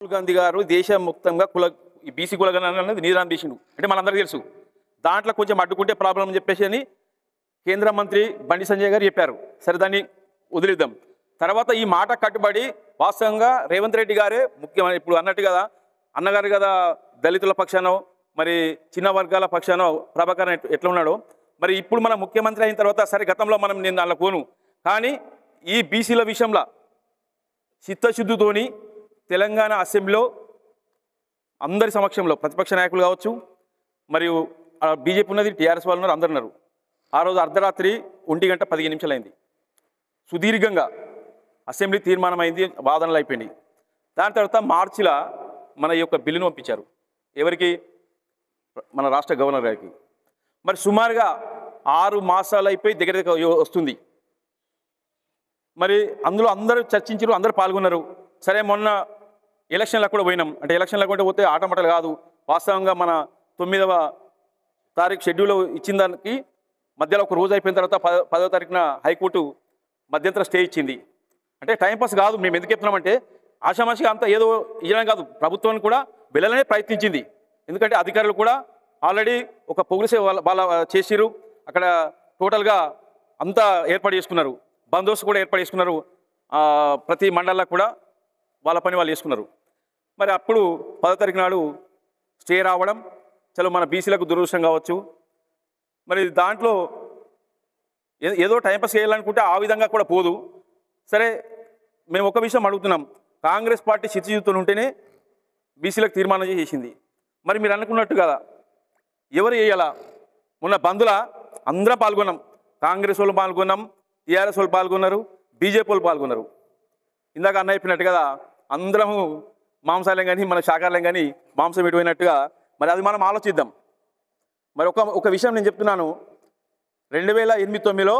రాహుల్ గాంధీ గారు దేశముక్తంగా ఈ బీసీ కులగణన అనేది నిదానం చేసిండు అంటే మనందరికీ తెలుసు. దాంట్లో కొంచెం అడ్డుకుంటే ప్రాబ్లం అని చెప్పేసి అని కేంద్ర మంత్రి బండి సంజయ్ గారు చెప్పారు. సరే దాన్ని వదిలేద్దాం. తర్వాత ఈ మాట కట్టుబడి వాస్తవంగా రేవంత్ రెడ్డి గారే ముఖ్యమైన ఇప్పుడు అన్నట్టు కదా అన్నగారు కదా దళితుల పక్షానో మరి చిన్న వర్గాల పక్షానో ప్రభాకర్ ఎట్లా ఉన్నాడో మరి ఇప్పుడు మన ముఖ్యమంత్రి అయిన తర్వాత సరే గతంలో మనం నేను అలా పోను కానీ ఈ బీసీల విషయంలో చిత్తశుద్ధితోని తెలంగాణ అసెంబ్లీలో అందరి సమక్షంలో ప్రతిపక్ష నాయకులు కావచ్చు మరియు బీజేపీ ఉన్నది టీఆర్ఎస్ వాళ్ళు ఉన్నారు అందరు ఉన్నారు. ఆ రోజు అర్ధరాత్రి 1:15 అయింది. సుదీర్ఘంగా అసెంబ్లీ తీర్మానం అయింది, వాదనలు అయిపోయింది. దాని తర్వాత మార్చిలో మన యొక్క బిల్లును పంపించారు. ఎవరికి? మన రాష్ట్ర గవర్నర్ గారికి. మరి సుమారుగా 6 మాసాలు అయిపోయి దగ్గర వస్తుంది. మరి అందులో అందరూ చర్చించారు, అందరూ పాల్గొన్నారు. సరే మొన్న ఎలక్షన్లకు కూడా పోయినాం. అంటే ఎలక్షన్లకు కూడా పోతే ఆటమటలు కాదు. వాస్తవంగా మన 9వ తారీఖు షెడ్యూల్ ఇచ్చిన దానికి మధ్యలో ఒక రోజు అయిపోయిన తర్వాత 10వ తారీఖున హైకోర్టు మధ్యంతర స్టే ఇచ్చింది. అంటే టైంపాస్ కాదు. మేము ఎందుకు చెప్తున్నామంటే ఆషామాషిగా అంతా ఏదో ఇవ్వడం కాదు, ప్రభుత్వాన్ని కూడా వెళ్ళాలనే ప్రయత్నించింది. ఎందుకంటే అధికారులు కూడా ఆల్రెడీ ఒక పొగులిసే వాళ్ళ చేసిరు. అక్కడ టోటల్గా అంతా ఏర్పాటు చేసుకున్నారు, బందోబస్తు కూడా ఏర్పాటు చేసుకున్నారు. ప్రతి మండలంలో కూడా వాళ్ళ పని వాళ్ళు చేసుకున్నారు. మరి అప్పుడు 10వ తారీఖు నాడు స్టే రావడం చలో మన బీసీలకు దురదృష్టం కావచ్చు. మరి దాంట్లో ఏదో టైంపాస్ చేయాలనుకుంటే ఆ విధంగా కూడా పోదు. సరే మేము ఒక విషయం అడుగుతున్నాం, కాంగ్రెస్ పార్టీ చిత్తశుద్ధితో ఉంటేనే బీసీలకు తీర్మానం చేసింది. మరి మీరు అనుకున్నట్టు కదా ఎవరు చేయాలా? మొన్న బంధుల అందరం పాల్గొన్నాం. కాంగ్రెస్ వాళ్ళు పాల్గొన్నాం, టీఆర్ఎస్ వాళ్ళు పాల్గొన్నారు, బీజేపీ వాళ్ళు పాల్గొన్నారు. ఇందాక అన్న అయిపోయినట్టు కదా అందరము మాంసాలయం కానీ మన శాఖాలయం కానీ మాంసం ఎటుపోయినట్టుగా మరి అది మనం ఆలోచిద్దాం. మరి ఒక విషయం నేను చెప్తున్నాను. 2008-9లో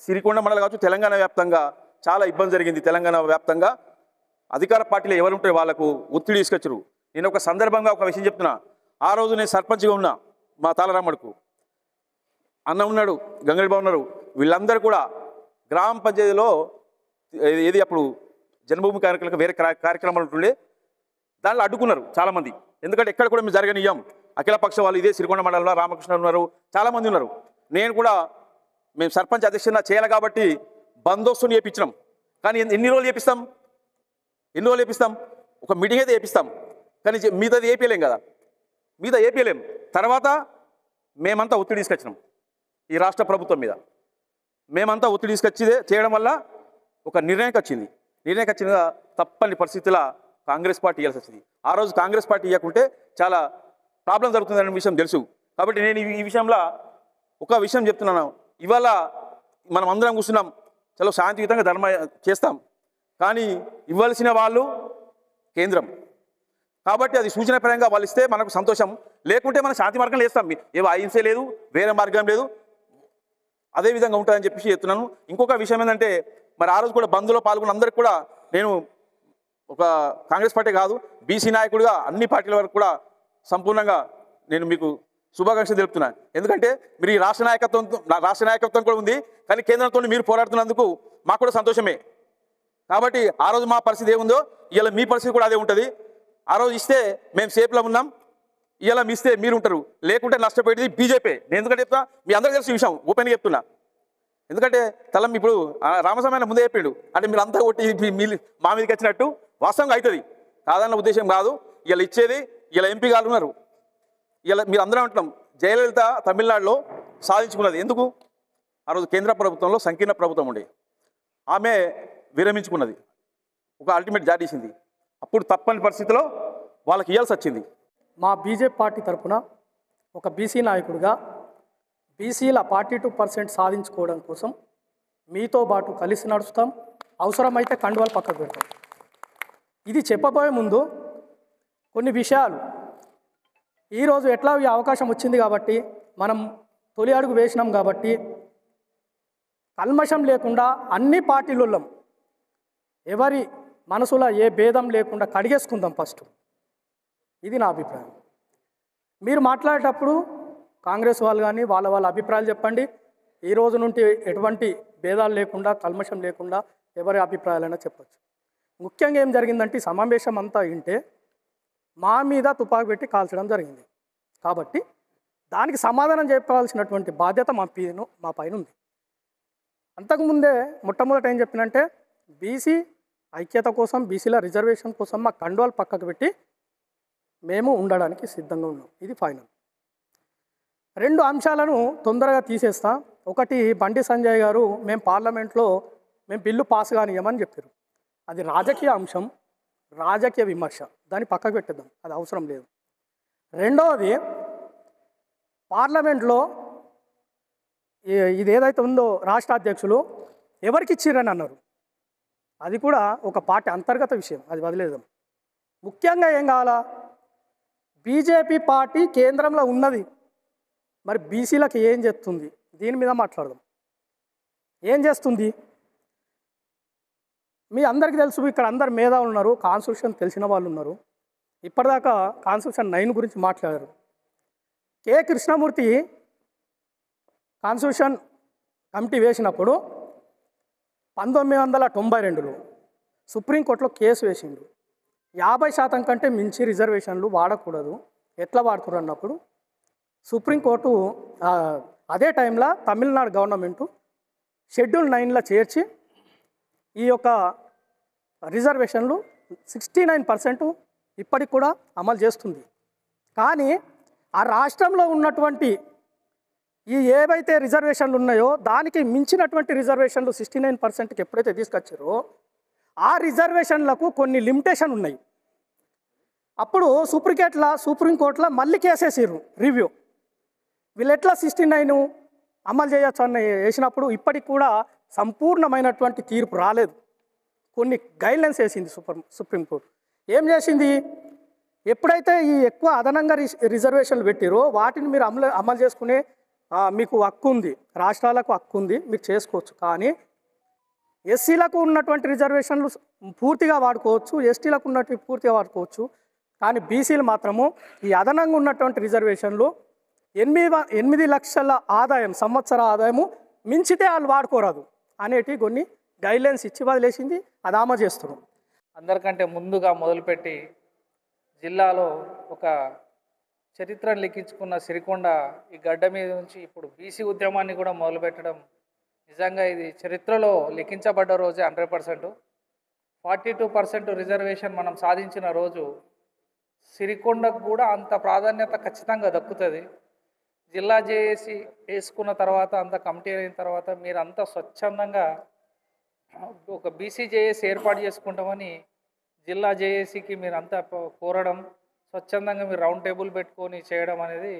సిరికొండ మండలం కావచ్చు తెలంగాణ వ్యాప్తంగా చాలా ఇబ్బంది జరిగింది. తెలంగాణ వ్యాప్తంగా అధికార పార్టీలో ఎవరు ఉంటే వాళ్ళకు ఒత్తిడి తీసుకొచ్చారు. నేను ఒక సందర్భంగా ఒక విషయం చెప్తున్నా. ఆ రోజు నేను సర్పంచ్గా ఉన్నా. మా తాళరామడుకు అన్న ఉన్నాడు, గంగరెడ్డి బాబు ఉన్నారు. వీళ్ళందరూ కూడా గ్రామ పంచాయతీలో ఏది అప్పుడు జన్మభూమి కార్యక్రమాలకు వేరే కార్యక్రమాలు ఉంటుండే దానిలో అడ్డుకున్నారు చాలామంది. ఎందుకంటే ఎక్కడ కూడా మేము జరగనియ్యాం. అఖిలపక్ష వాళ్ళు ఇదే సిరికొండ మండలంలో రామకృష్ణ ఉన్నారు, చాలామంది ఉన్నారు. నేను కూడా మేము సర్పంచ్ అధ్యక్షుడిగా చేయాలి కాబట్టి బందోబస్తుని చేయించినాం. కానీ ఎన్ని రోజులు చేపిస్తాం? ఒక మీటింగ్ అయితే చేపిస్తాం, కానీ మిగతాది ఏపీలేం కదా, మిగతా ఏపీలేం. తర్వాత మేమంతా ఒత్తిడి తీసుకొచ్చినాం ఈ రాష్ట్ర ప్రభుత్వం మీద. మేమంతా ఒత్తిడి తీసుకొచ్చి చేయడం వల్ల ఒక నిర్ణయం వచ్చింది. తప్పని పరిస్థితుల కాంగ్రెస్ పార్టీ ఇవ్వాల్సి వచ్చింది. ఆ రోజు కాంగ్రెస్ పార్టీ ఇవ్వకుంటే చాలా ప్రాబ్లం జరుగుతుందనే విషయం తెలుసు. కాబట్టి నేను ఈ విషయంలో ఒక విషయం చెప్తున్నాను. ఇవాళ మనం అందరం కూర్చున్నాం, చలో శాంతియుతంగా ధర్మ చేస్తాం. కానీ ఇవ్వాల్సిన వాళ్ళు కేంద్రం కాబట్టి అది సూచనపరంగా వాళ్ళు ఇస్తే మనకు సంతోషం. లేకుంటే మనం శాంతి మార్గంలో వేస్తాం. ఏవో అహింసే లేదు, వేరే మార్గం లేదు, అదే విధంగా ఉంటుందని చెప్పేసి చెప్తున్నాను. ఇంకొక విషయం ఏంటంటే మరి ఆ రోజు కూడా బంద్లో పాల్గొన్న అందరికి కూడా నేను ఒక కాంగ్రెస్ పార్టీ కాదు బీసీ నాయకుడిగా అన్ని పార్టీల వరకు కూడా సంపూర్ణంగా నేను మీకు శుభాకాంక్షలు తెలుపుతున్నాను. ఎందుకంటే మీరు ఈ రాష్ట్ర నాయకత్వం కూడా ఉంది, కానీ కేంద్రంతో మీరు పోరాడుతున్నందుకు మాకు కూడా సంతోషమే. కాబట్టి ఆ రోజు మా పరిస్థితి ఏముందో ఇవాళ మీ పరిస్థితి కూడా అదే ఉంటుంది. ఆ రోజు ఇస్తే మేము సేఫ్లో ఉన్నాం, ఇవాళ మీ ఇస్తే మీరు ఉంటారు, లేకుంటే నష్టపోయేది బీజేపీ. నేను ఎందుకంటే చెప్తా, మీ అందరికీ తెలిసిన విషయం ఓపెన్గా చెప్తున్నా. ఎందుకంటే తలం ఇప్పుడు రామస్వామి ముందే చెప్పిండు అంటే మీరు అంతా కొట్టి మా మీదకి వచ్చినట్టు వాస్తవంగా అవుతుంది, కాదన్న ఉద్దేశం కాదు. ఇలా ఇచ్చేది ఇలా ఎంపీ గారు ఉన్నారు, ఇలా మీరు అందరం అంటున్నాం. జయలలిత తమిళనాడులో సాధించుకున్నది ఎందుకు? ఆ రోజు కేంద్ర ప్రభుత్వంలో సంకీర్ణ ప్రభుత్వం ఉండే ఆమె విరమించుకున్నది, ఒక అల్టిమేట్ జారీ చేసింది. అప్పుడు తప్పని పరిస్థితిలో వాళ్ళకి ఇవ్వాల్సి వచ్చింది. మా బీజేపీ పార్టీ తరఫున ఒక బీసీ నాయకుడిగా బీసీల 42% సాధించుకోవడం కోసం మీతో పాటు కలిసి నడుస్తాం, అవసరమైతే కండువాలు పక్కకు పెడతాం. ఇది చెప్పబోయే ముందు కొన్ని విషయాలు, ఈరోజు ఎట్లా ఈ అవకాశం వచ్చింది కాబట్టి మనం తొలి అడుగు వేసినాం కాబట్టి కల్మషం లేకుండా అన్ని పార్టీలలో ఎవరి మనసులో ఏ భేదం లేకుండా కడిగేసుకుందాం ఫస్ట్. ఇది నా అభిప్రాయం. మీరు మాట్లాడేటప్పుడు కాంగ్రెస్ వాళ్ళు కానీ వాళ్ళ అభిప్రాయాలు చెప్పండి. ఈ రోజు నుండి ఎటువంటి భేదాలు లేకుండా కల్మషం లేకుండా ఎవరి అభిప్రాయాలైనా చెప్పచ్చు. ముఖ్యంగా ఏం జరిగిందంటే ఈ సమావేశం అంతా వింటే మా మీద తుపాకు పెట్టి కాల్చడం జరిగింది. కాబట్టి దానికి సమాధానం చెప్పాల్సినటువంటి బాధ్యత మా పైన ఉంది. అంతకుముందే మొట్టమొదట ఏం చెప్పినంటే బీసీ ఐక్యత కోసం, బీసీల రిజర్వేషన్ కోసం మా కండువాలు పక్కకు పెట్టి మేము ఉండడానికి సిద్ధంగా ఉన్నాం. ఇది ఫైనల్. 2 అంశాలను తొందరగా తీసేస్తా. ఒకటి, బండి సంజయ్ గారు మేము పార్లమెంట్లో బిల్లు పాస్ కానియమని చెప్పారు. అది రాజకీయ అంశం, రాజకీయ విమర్శ, దాన్ని పక్కకు పెట్టేద్దాం, అది అవసరం లేదు. రెండవది, పార్లమెంట్లో ఇది ఏదైతే ఉందో రాష్ట్ర అధ్యక్షులు ఎవరికి ఇచ్చిరని అన్నారు. అది కూడా ఒక పార్టీ అంతర్గత విషయం, అది వదిలేద్దాం. ముఖ్యంగా ఏం కావాలా, బీజేపీ పార్టీ కేంద్రంలో ఉన్నది, మరి బీసీలకు ఏం చేస్తుంది, దీని మీద మాట్లాడదాం. ఏం చేస్తుంది? మీ అందరికీ తెలుసు, ఇక్కడ అందరు మేధావులు ఉన్నారు, కాన్స్టిట్యూషన్ తెలిసిన వాళ్ళు ఉన్నారు. ఇప్పటిదాకా కాన్స్టిట్యూషన్ 9 గురించి మాట్లాడారు. కె కృష్ణమూర్తి కాన్స్టిట్యూషన్ కమిటీ వేసినప్పుడు 1992లో సుప్రీంకోర్టులో కేసు వేసిండు. 50% కంటే మించి రిజర్వేషన్లు వాడకూడదు, ఎట్లా వాడుతున్నారు అన్నప్పుడు సుప్రీంకోర్టు అదే టైంలో తమిళనాడు గవర్నమెంటు షెడ్యూల్ 9లో చేర్చి ఈ యొక్క రిజర్వేషన్లు 69% ఇప్పటికి కూడా అమలు చేస్తుంది. కానీ ఆ రాష్ట్రంలో ఉన్నటువంటి ఈ ఏవైతే రిజర్వేషన్లు ఉన్నాయో దానికి మించినటువంటి రిజర్వేషన్లు 69%కి ఎప్పుడైతే తీసుకొచ్చారో ఆ రిజర్వేషన్లకు కొన్ని లిమిటేషన్ ఉన్నాయి. అప్పుడు సుప్రీంకోర్టులో మళ్ళీ కేసేసారు రివ్యూ. వీళ్ళు ఎట్లా 69 అమలు చేయొచ్చు అని వేసినప్పుడు ఇప్పటికి కూడా సంపూర్ణమైనటువంటి తీర్పు రాలేదు. కొన్ని గైడ్లైన్స్ వేసింది సుప్రీంకోర్టు. ఏం చేసింది, ఎప్పుడైతే ఈ ఎక్కువ అదనంగా రిజర్వేషన్లు పెట్టిరో వాటిని మీరు అమలు చేసుకునే మీకు హక్కు ఉంది, రాష్ట్రాలకు హక్కు ఉంది, మీరు చేసుకోవచ్చు. కానీ ఎస్సీలకు ఉన్నటువంటి రిజర్వేషన్లు పూర్తిగా వాడుకోవచ్చు, ఎస్టీలకు ఉన్నట్టు పూర్తిగా వాడుకోవచ్చు. కానీ బీసీలు మాత్రము ఈ అదనంగా ఉన్నటువంటి రిజర్వేషన్లు 8 లక్షల ఆదాయం, సంవత్సర ఆదాయము మించితే వాళ్ళు వాడుకోరాదు అనేటి కొన్ని గైడ్లైన్స్ ఇచ్చి వదిలేసింది. అది అమలు చేస్తున్నాం. అందరికంటే ముందుగా మొదలుపెట్టి జిల్లాలో ఒక చరిత్రను లిఖించుకున్న సిరికొండ ఈ గడ్డ మీద నుంచి ఇప్పుడు బీసీ ఉద్యమాన్ని కూడా మొదలుపెట్టడం నిజంగా ఇది చరిత్రలో లిఖించబడ్డ రోజే 100%. 42% రిజర్వేషన్ మనం సాధించిన రోజు సిరికొండకు కూడా అంత ప్రాధాన్యత ఖచ్చితంగా దక్కుతుంది. జిల్లా జేఏసీ వేసుకున్న తర్వాత, అంత కమిటీ అయిన తర్వాత మీరంతా స్వచ్ఛందంగా ఒక బీసీ జేఏసీ ఏర్పాటు చేసుకుంటామని జిల్లా జేఏసీకి మీరంతా కోరడం, స్వచ్ఛందంగా మీరు రౌండ్ టేబుల్ పెట్టుకొని చేయడం అనేది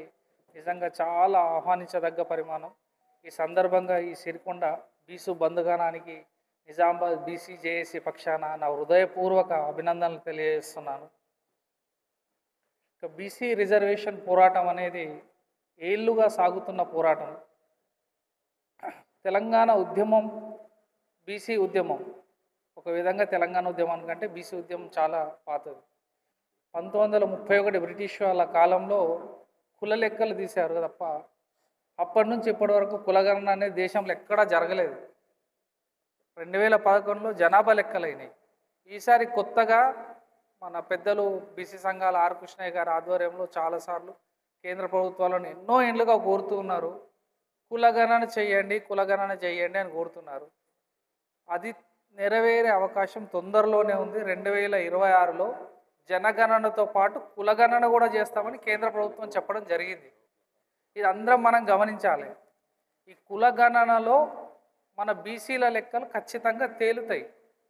నిజంగా చాలా ఆహ్వానించదగ్గ పరిమాణం. ఈ సందర్భంగా ఈ సిరికొండ బీసు బంధుగానానికి నిజామాబాద్ బీసీ జేఏసీ పక్షాన నా హృదయపూర్వక అభినందనలు తెలియజేస్తున్నాను. ఇక బీసీ రిజర్వేషన్ పోరాటం అనేది ఏళ్ళుగా సాగుతున్న పోరాటం. తెలంగాణ ఉద్యమం, బీసీ ఉద్యమం ఒక విధంగా తెలంగాణ ఉద్యమం కంటే బీసీ ఉద్యమం చాలా పాతది. 1931 బ్రిటిష్ వాళ్ళ కాలంలో కుల లెక్కలు తీశారు తప్ప అప్పటి నుంచి ఇప్పటి వరకు కులగణన అనేది దేశంలో ఎక్కడా జరగలేదు. 2011లో జనాభా లెక్కలైనాయి. ఈసారి కొత్తగా మన పెద్దలు బీసీ సంఘాల ఆర్ కృష్ణయ్య గారి ఆధ్వర్యంలో చాలాసార్లు కేంద్ర ప్రభుత్వాలను ఎన్నో ఏళ్ళుగా కోరుతూ ఉన్నారు, కులగణన చేయండి అని కోరుతున్నారు. అది నెరవేరే అవకాశం తొందరలోనే ఉంది. 2026లో జనగణనతో పాటు కులగణన కూడా చేస్తామని కేంద్ర ప్రభుత్వం చెప్పడం జరిగింది. ఇది అందరం మనం గమనించాలి. ఈ కులగణనలో మన బీసీల లెక్కలు ఖచ్చితంగా తేలుతాయి,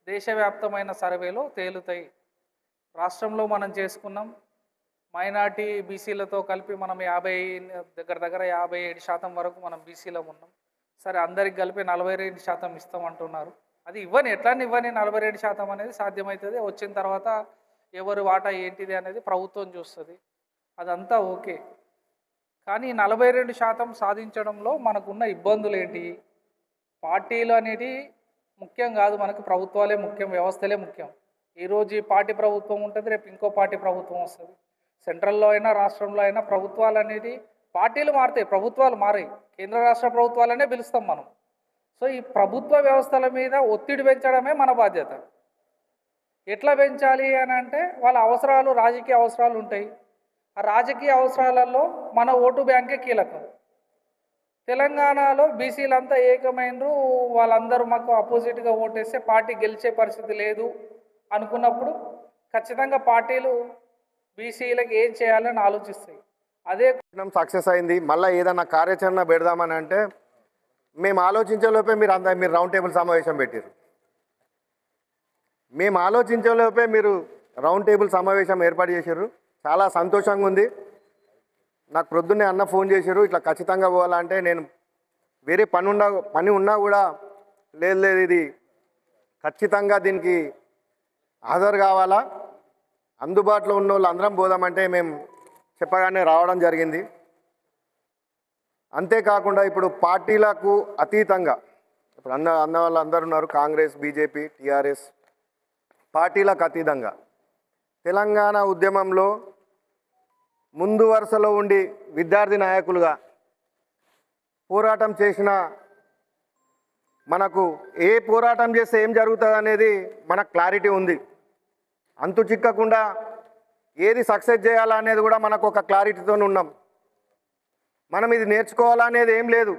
దేశవ్యాప్తమైన సర్వేలో తేలుతాయి. రాష్ట్రంలో మనం చేసుకున్నాం, మైనార్టీ బీసీలతో కలిపి మనం దగ్గర 57% వరకు మనం బీసీలో ఉన్నాం. సరే, అందరికి కలిపి 42% ఇస్తామంటున్నారు. అది ఎట్లని ఇవ్వని 42% అనేది సాధ్యమవుతుంది. వచ్చిన తర్వాత ఎవరు వాటా ఏంటిది అనేది ప్రభుత్వం చూస్తుంది, అదంతా ఓకే. కానీ 42% సాధించడంలో మనకున్న ఇబ్బందులు ఏంటి? పార్టీలు అనేది ముఖ్యం కాదు, మనకు ప్రభుత్వాలే ముఖ్యం, వ్యవస్థలే ముఖ్యం. ఈరోజు ఈ పార్టీ ప్రభుత్వం ఉంటుంది, రేపు ఇంకో పార్టీ ప్రభుత్వం వస్తుంది. సెంట్రల్లో అయినా రాష్ట్రంలో అయినా ప్రభుత్వాలు అనేది పార్టీలు మారుతాయి, ప్రభుత్వాలు మారాయి. కేంద్ర రాష్ట్ర ప్రభుత్వాలనే పిలుస్తాం మనం. సో ఈ ప్రభుత్వ వ్యవస్థల మీద ఒత్తిడి పెంచడమే మన బాధ్యత. ఎట్లా పెంచాలి అని అంటే వాళ్ళ అవసరాలు, రాజకీయ అవసరాలు ఉంటాయి. ఆ రాజకీయ అవసరాలలో మన ఓటు బ్యాంకే కీలకం. తెలంగాణలో బీసీలంతా ఏకమైనరు, వాళ్ళందరూ మాకు అపోజిట్గా ఓటేస్తే పార్టీ గెలిచే పరిస్థితి లేదు అనుకున్నప్పుడు ఖచ్చితంగా పార్టీలు బీసీలకు ఏం చేయాలని ఆలోచిస్తాయి. అదే సక్సెస్ అయింది. మళ్ళీ ఏదన్నా కార్యాచరణ పెడదామని అంటే మేము ఆలోచించేలోపే మీరు రౌండ్ టేబుల్ సమావేశం పెట్టారు. మేము ఆలోచించేలోపే మీరు రౌండ్ టేబుల్ సమావేశం ఏర్పాటు చేశారు. చాలా సంతోషంగా ఉంది. నాకు ప్రొద్దున్నే అన్న ఫోన్ చేశారు, ఇట్లా ఖచ్చితంగా పోవాలంటే నేను వేరే పని ఉన్నా కూడా లేదు ఇది ఖచ్చితంగా దీనికి హాజరు కావాలా, అందుబాటులో ఉన్న వాళ్ళు అందరం పోదామంటే మేము చెప్పగానే రావడం జరిగింది. అంతేకాకుండా ఇప్పుడు పార్టీలకు అతీతంగా ఇప్పుడు అన్న వాళ్ళు అందరూ ఉన్నారు, కాంగ్రెస్, బీజేపీ, టీఆర్ఎస్, పార్టీలకు అతీతంగా తెలంగాణ ఉద్యమంలో ముందు వరుసలో ఉండి విద్యార్థి నాయకులుగా పోరాటం చేసిన మనకు ఏ పోరాటం చేస్తే ఏం జరుగుతుంది అనేది మనకు క్లారిటీ ఉంది. అంతు చిక్కకుండా ఏది సక్సెస్ చేయాలనేది కూడా మనకు ఒక క్లారిటీతో ఉన్నాం. మనం ఇది నేర్చుకోవాలనేది ఏం లేదు.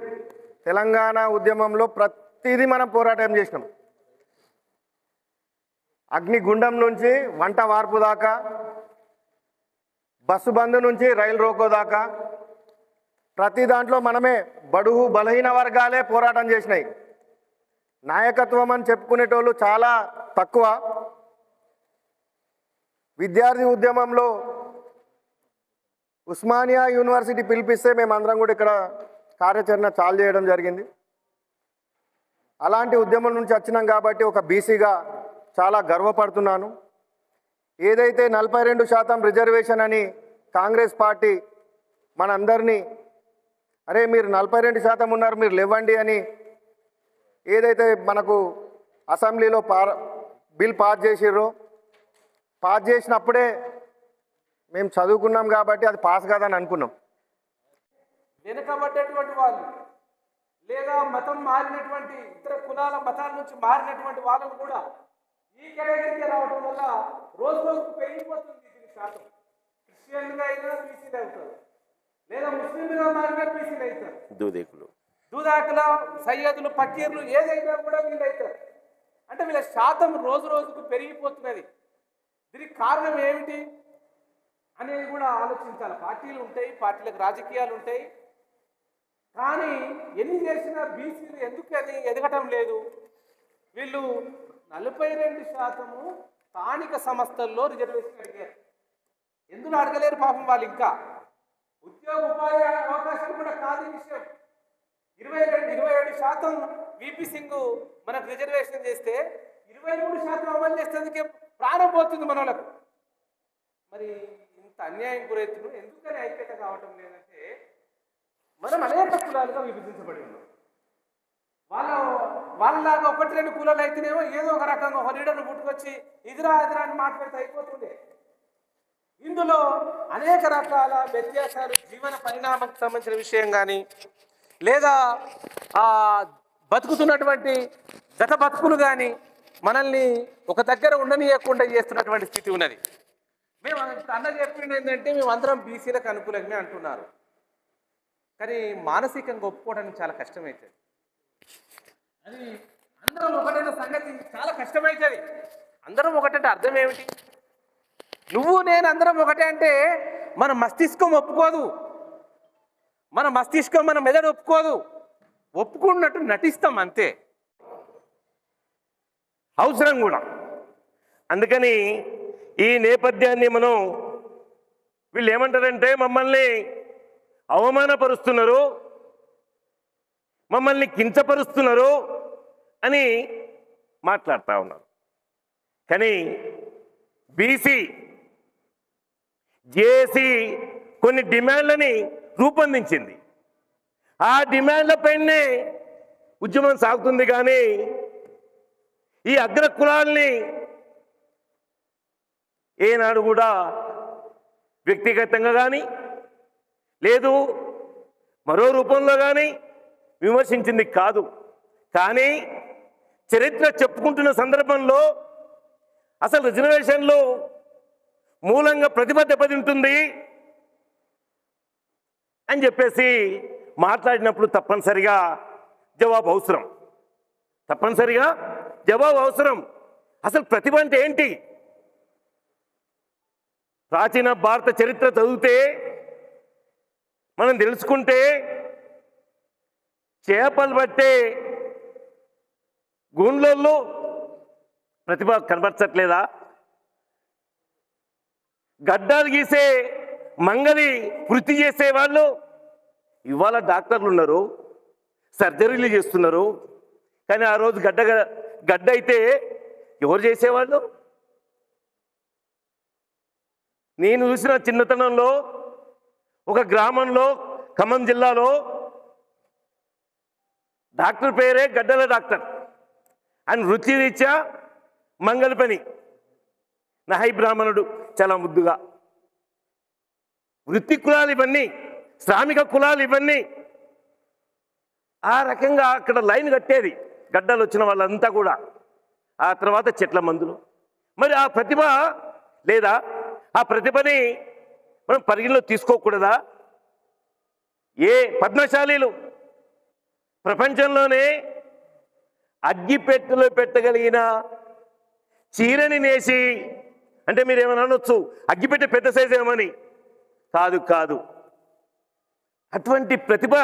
తెలంగాణ ఉద్యమంలో ప్రతిదీ మనం పోరాటం చేసినాం. అగ్నిగుండం నుంచి వంట వార్పు దాకా, బస్సు బంద్ నుంచి రైలు రోకో దాకా ప్రతి దాంట్లో మనమే బడుగు బలహీన వర్గాలే పోరాటం చేసినాయి. నాయకత్వం అని చెప్పుకునేటోళ్ళు చాలా తక్కువ. విద్యార్థి ఉద్యమంలో ఉస్మానియా యూనివర్సిటీ పిలిపిస్తే మేమందరం కూడా ఇక్కడ కార్యాచరణ చాలు చేయడం జరిగింది. అలాంటి ఉద్యమం నుంచి వచ్చినాం కాబట్టి ఒక బీసీగా చాలా గర్వపడుతున్నాను. ఏదైతే 42% రిజర్వేషన్ అని కాంగ్రెస్ పార్టీ మనందరినీ అరే మీరు 42% ఉన్నారు మీరు లేవండి అని ఏదైతే మనకు అసెంబ్లీలో బిల్ పాస్ చేసిర్రో, పాస్ చేసినప్పుడే మేము చదువుకున్నాం కాబట్టి అది పాస్ కాదని అనుకున్నాం. వెనుకబడ్డటువంటి వాళ్ళు లేదా మతం మారినటువంటి ఇతర కులాల మతాల నుంచి మారినటువంటి వాళ్ళను కూడా ఈ కేటగిరీకి రావడం వల్ల రోజు రోజుకు పెరిగిపోతుంది దీని శాతం. క్రిస్టియన్గా అయినా బీసీలు అవుతారు, లేదా ముస్లింలుగా మారినా బీసీలు అవుతారు. దూదాకుల సయ్యదులు, పకీర్లు ఏదైనా కూడా వీళ్ళు అవుతారు. అంటే వీళ్ళ శాతం రోజు రోజుకు పెరిగిపోతున్నది. దీనికి కారణం ఏమిటి అనేది కూడా ఆలోచించాలి. పార్టీలు ఉంటాయి, పార్టీలకు రాజకీయాలు ఉంటాయి, కానీ ఎన్ని చేసినా బీసీలు ఎందుకు అది ఎదగటం లేదు? వీళ్ళు 42% స్థానిక సంస్థల్లో రిజర్వేషన్ అడిగారు. ఎందుకు అడగలేరు పాపం వాళ్ళు? ఇంకా ఉద్యోగ ఉపాధి అవకాశాలు కూడా కాదు ఈ విషయం. 27% వీపీ సింగ్ మనకు రిజర్వేషన్ చేస్తే 23% అమలు చేసేందుకే ప్రాణం పోతుంది మన వాళ్ళకు. మరి ఇంత అన్యాయం గురవుతున్నాం, ఎందుకని ఐక్యత కావటం లేదంటే మనం అనేక కులాలుగా విభజించబడి ఉన్నాం. వాళ్ళలాగా 1-2 కులాలు అయితేనేమో ఏదో ఒక రకంగా ఒక లీడర్ను పుట్టుకొచ్చి ఇదిరా అదిరా అని మాట్లాడితే అయిపోతుండే. ఇందులో అనేక రకాల వ్యత్యాసాలు, జీవన పరిణామానికి సంబంధించిన విషయం కానీ, లేదా బతుకుతున్నటువంటి గత బతుకులు కానీ మనల్ని ఒక దగ్గర ఉండనీయకుండా చేస్తున్నటువంటి స్థితి ఉన్నది. మేము అన్న చెప్పింది ఏంటంటే మేము అందరం బీసీలకు అనుకూలంగా అంటున్నారు, కానీ మానసికంగా ఒప్పుకోవడానికి చాలా కష్టమవుతుంది. అది అందరం ఒకటైన సంగతి చాలా కష్టమవుతుంది. అందరం ఒకటంటే అర్థం ఏమిటి? నువ్వు నేను అందరం ఒకటే అంటే మన మస్తిష్కం ఒప్పుకోదు, మన మస్తిష్కం మన మెదడు ఒప్పుకోదు. ఒప్పుకున్నట్టు నటిస్తాం అంతే, అవసరం కూడా. అందుకని ఈ నేపథ్యాన్ని మనం వీళ్ళు ఏమంటారంటే మమ్మల్ని అవమానపరుస్తున్నారు, మమ్మల్ని కించపరుస్తున్నారు అని మాట్లాడుతూ ఉన్నారు. కానీ బీసీ జేఏసీ కొన్ని డిమాండ్లని రూపొందించింది. ఆ డిమాండ్లపైనే ఉద్యమం సాగుతుంది. కానీ ఈ అగ్ర కులాల్ని ఏనాడు కూడా వ్యక్తిగతంగా కానీ లేదు మరో రూపంలో కానీ విమర్శించింది కాదు. కానీ చరిత్ర చెప్పుకుంటున్న సందర్భంలో అసలు రిజర్వేషన్లు మూలంగా ప్రతిభ దెబ్బతింటుంది అని చెప్పేసి మాట్లాడినప్పుడు తప్పనిసరిగా జవాబు అవసరం. తప్పనిసరిగా జవాబు అవసరం. అసలు ప్రతిభ అంటే ఏంటి? ప్రాచీన భారత చరిత్ర చదివితే మనం తెలుసుకుంటే చేపలు పట్టే గూండ్లోళ్ళు ప్రతిభ కనబరచట్లేదా? గడ్డాలు గీసే మంగలి వృత్తి చేసేవాళ్ళు ఇవాళ డాక్టర్లు ఉన్నారు, సర్జరీలు చేస్తున్నారు. కానీ ఆ రోజు గడ్డ అయితే ఎవరు చేసేవాళ్ళు? నేను చూసిన చిన్నతనంలో ఒక గ్రామంలో ఖమ్మం జిల్లాలో డాక్టర్ పేరే గడ్డల డాక్టర్. ఆయన వృత్తి రీత్యా మంగళ పని, నహై బ్రాహ్మణుడు, చాలా ముద్దుగా. వృత్తి కులాలు ఇవన్నీ, శ్రామిక కులాలు ఇవన్నీ. ఆ రకంగా అక్కడ లైన్ కట్టేది గడ్డలు వచ్చిన వాళ్ళంతా కూడా. ఆ తర్వాత చెట్ల మందులు. మరి ఆ ప్రతిభ లేదా? ఆ ప్రతిభని మనం పరిగణలో తీసుకోకూడదా? ఏ పద్మశాలీలు ప్రపంచంలోనే అగ్గిపెట్టెలో పెట్టగలిగిన చీరని నేసి, అంటే మీరు ఏమైనా అనొచ్చు అగ్గిపెట్టె పెద్ద సైజు ఏమని. కాదు కాదు, అటువంటి ప్రతిభ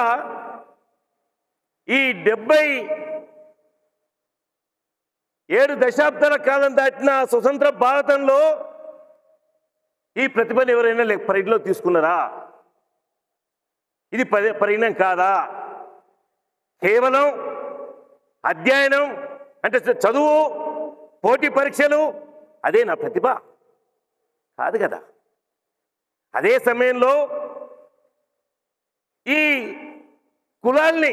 ఈ 77 దశాబ్దాల కాలం దాటిన స్వతంత్ర భారతంలో ఈ ప్రతిభను ఎవరైనా పరిధిలో తీసుకున్నారా? ఇది పరిణామం కాదా? కేవలం అధ్యయనం అంటే చదువు, పోటీ పరీక్షలు, అదే నా ప్రతిభ కాదు కదా. అదే సమయంలో ఈ కులాల్ని,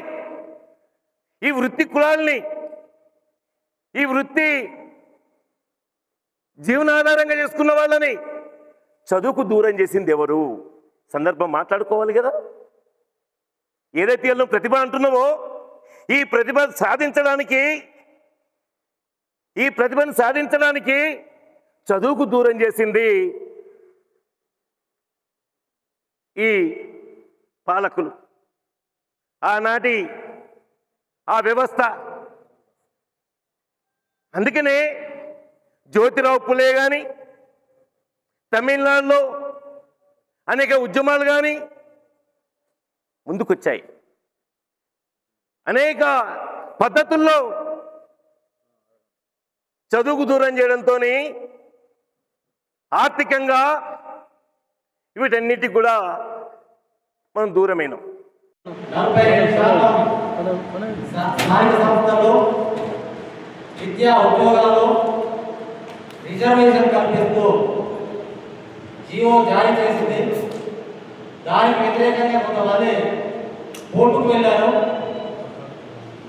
ఈ వృత్తి కులాల్ని, ఈ వృత్తి జీవనాధారంగా చేసుకున్న వాళ్ళని చదువుకు దూరం చేసింది ఎవరు? సందర్భం మాట్లాడుకోవాలి కదా. ఏదైతే నువ్వు ప్రతిభ అంటున్నావో ఈ ప్రతిభను సాధించడానికి చదువుకు దూరం చేసింది ఈ పాలకులు, ఆనాటి ఆ వ్యవస్థ. అందుకనే జ్యోతిరావు పులే కానీ, తమిళనాడులో అనేక ఉద్యమాలు కానీ ముందుకొచ్చాయి. అనేక పద్ధతుల్లో చదువుకు దూరం చేయడంతో ఆర్థికంగా వీటన్నిటికి కూడా మనం దూరమైనాం. 42% స్థానిక సంస్థల్లో విద్యా ఉద్యోగాల్లో రిజర్వేషన్ కల్పిస్తూ జీవో జారీ చేసింది. దానికి వ్యతిరేకంగా కొంతమంది కోర్టుకు వెళ్ళారు.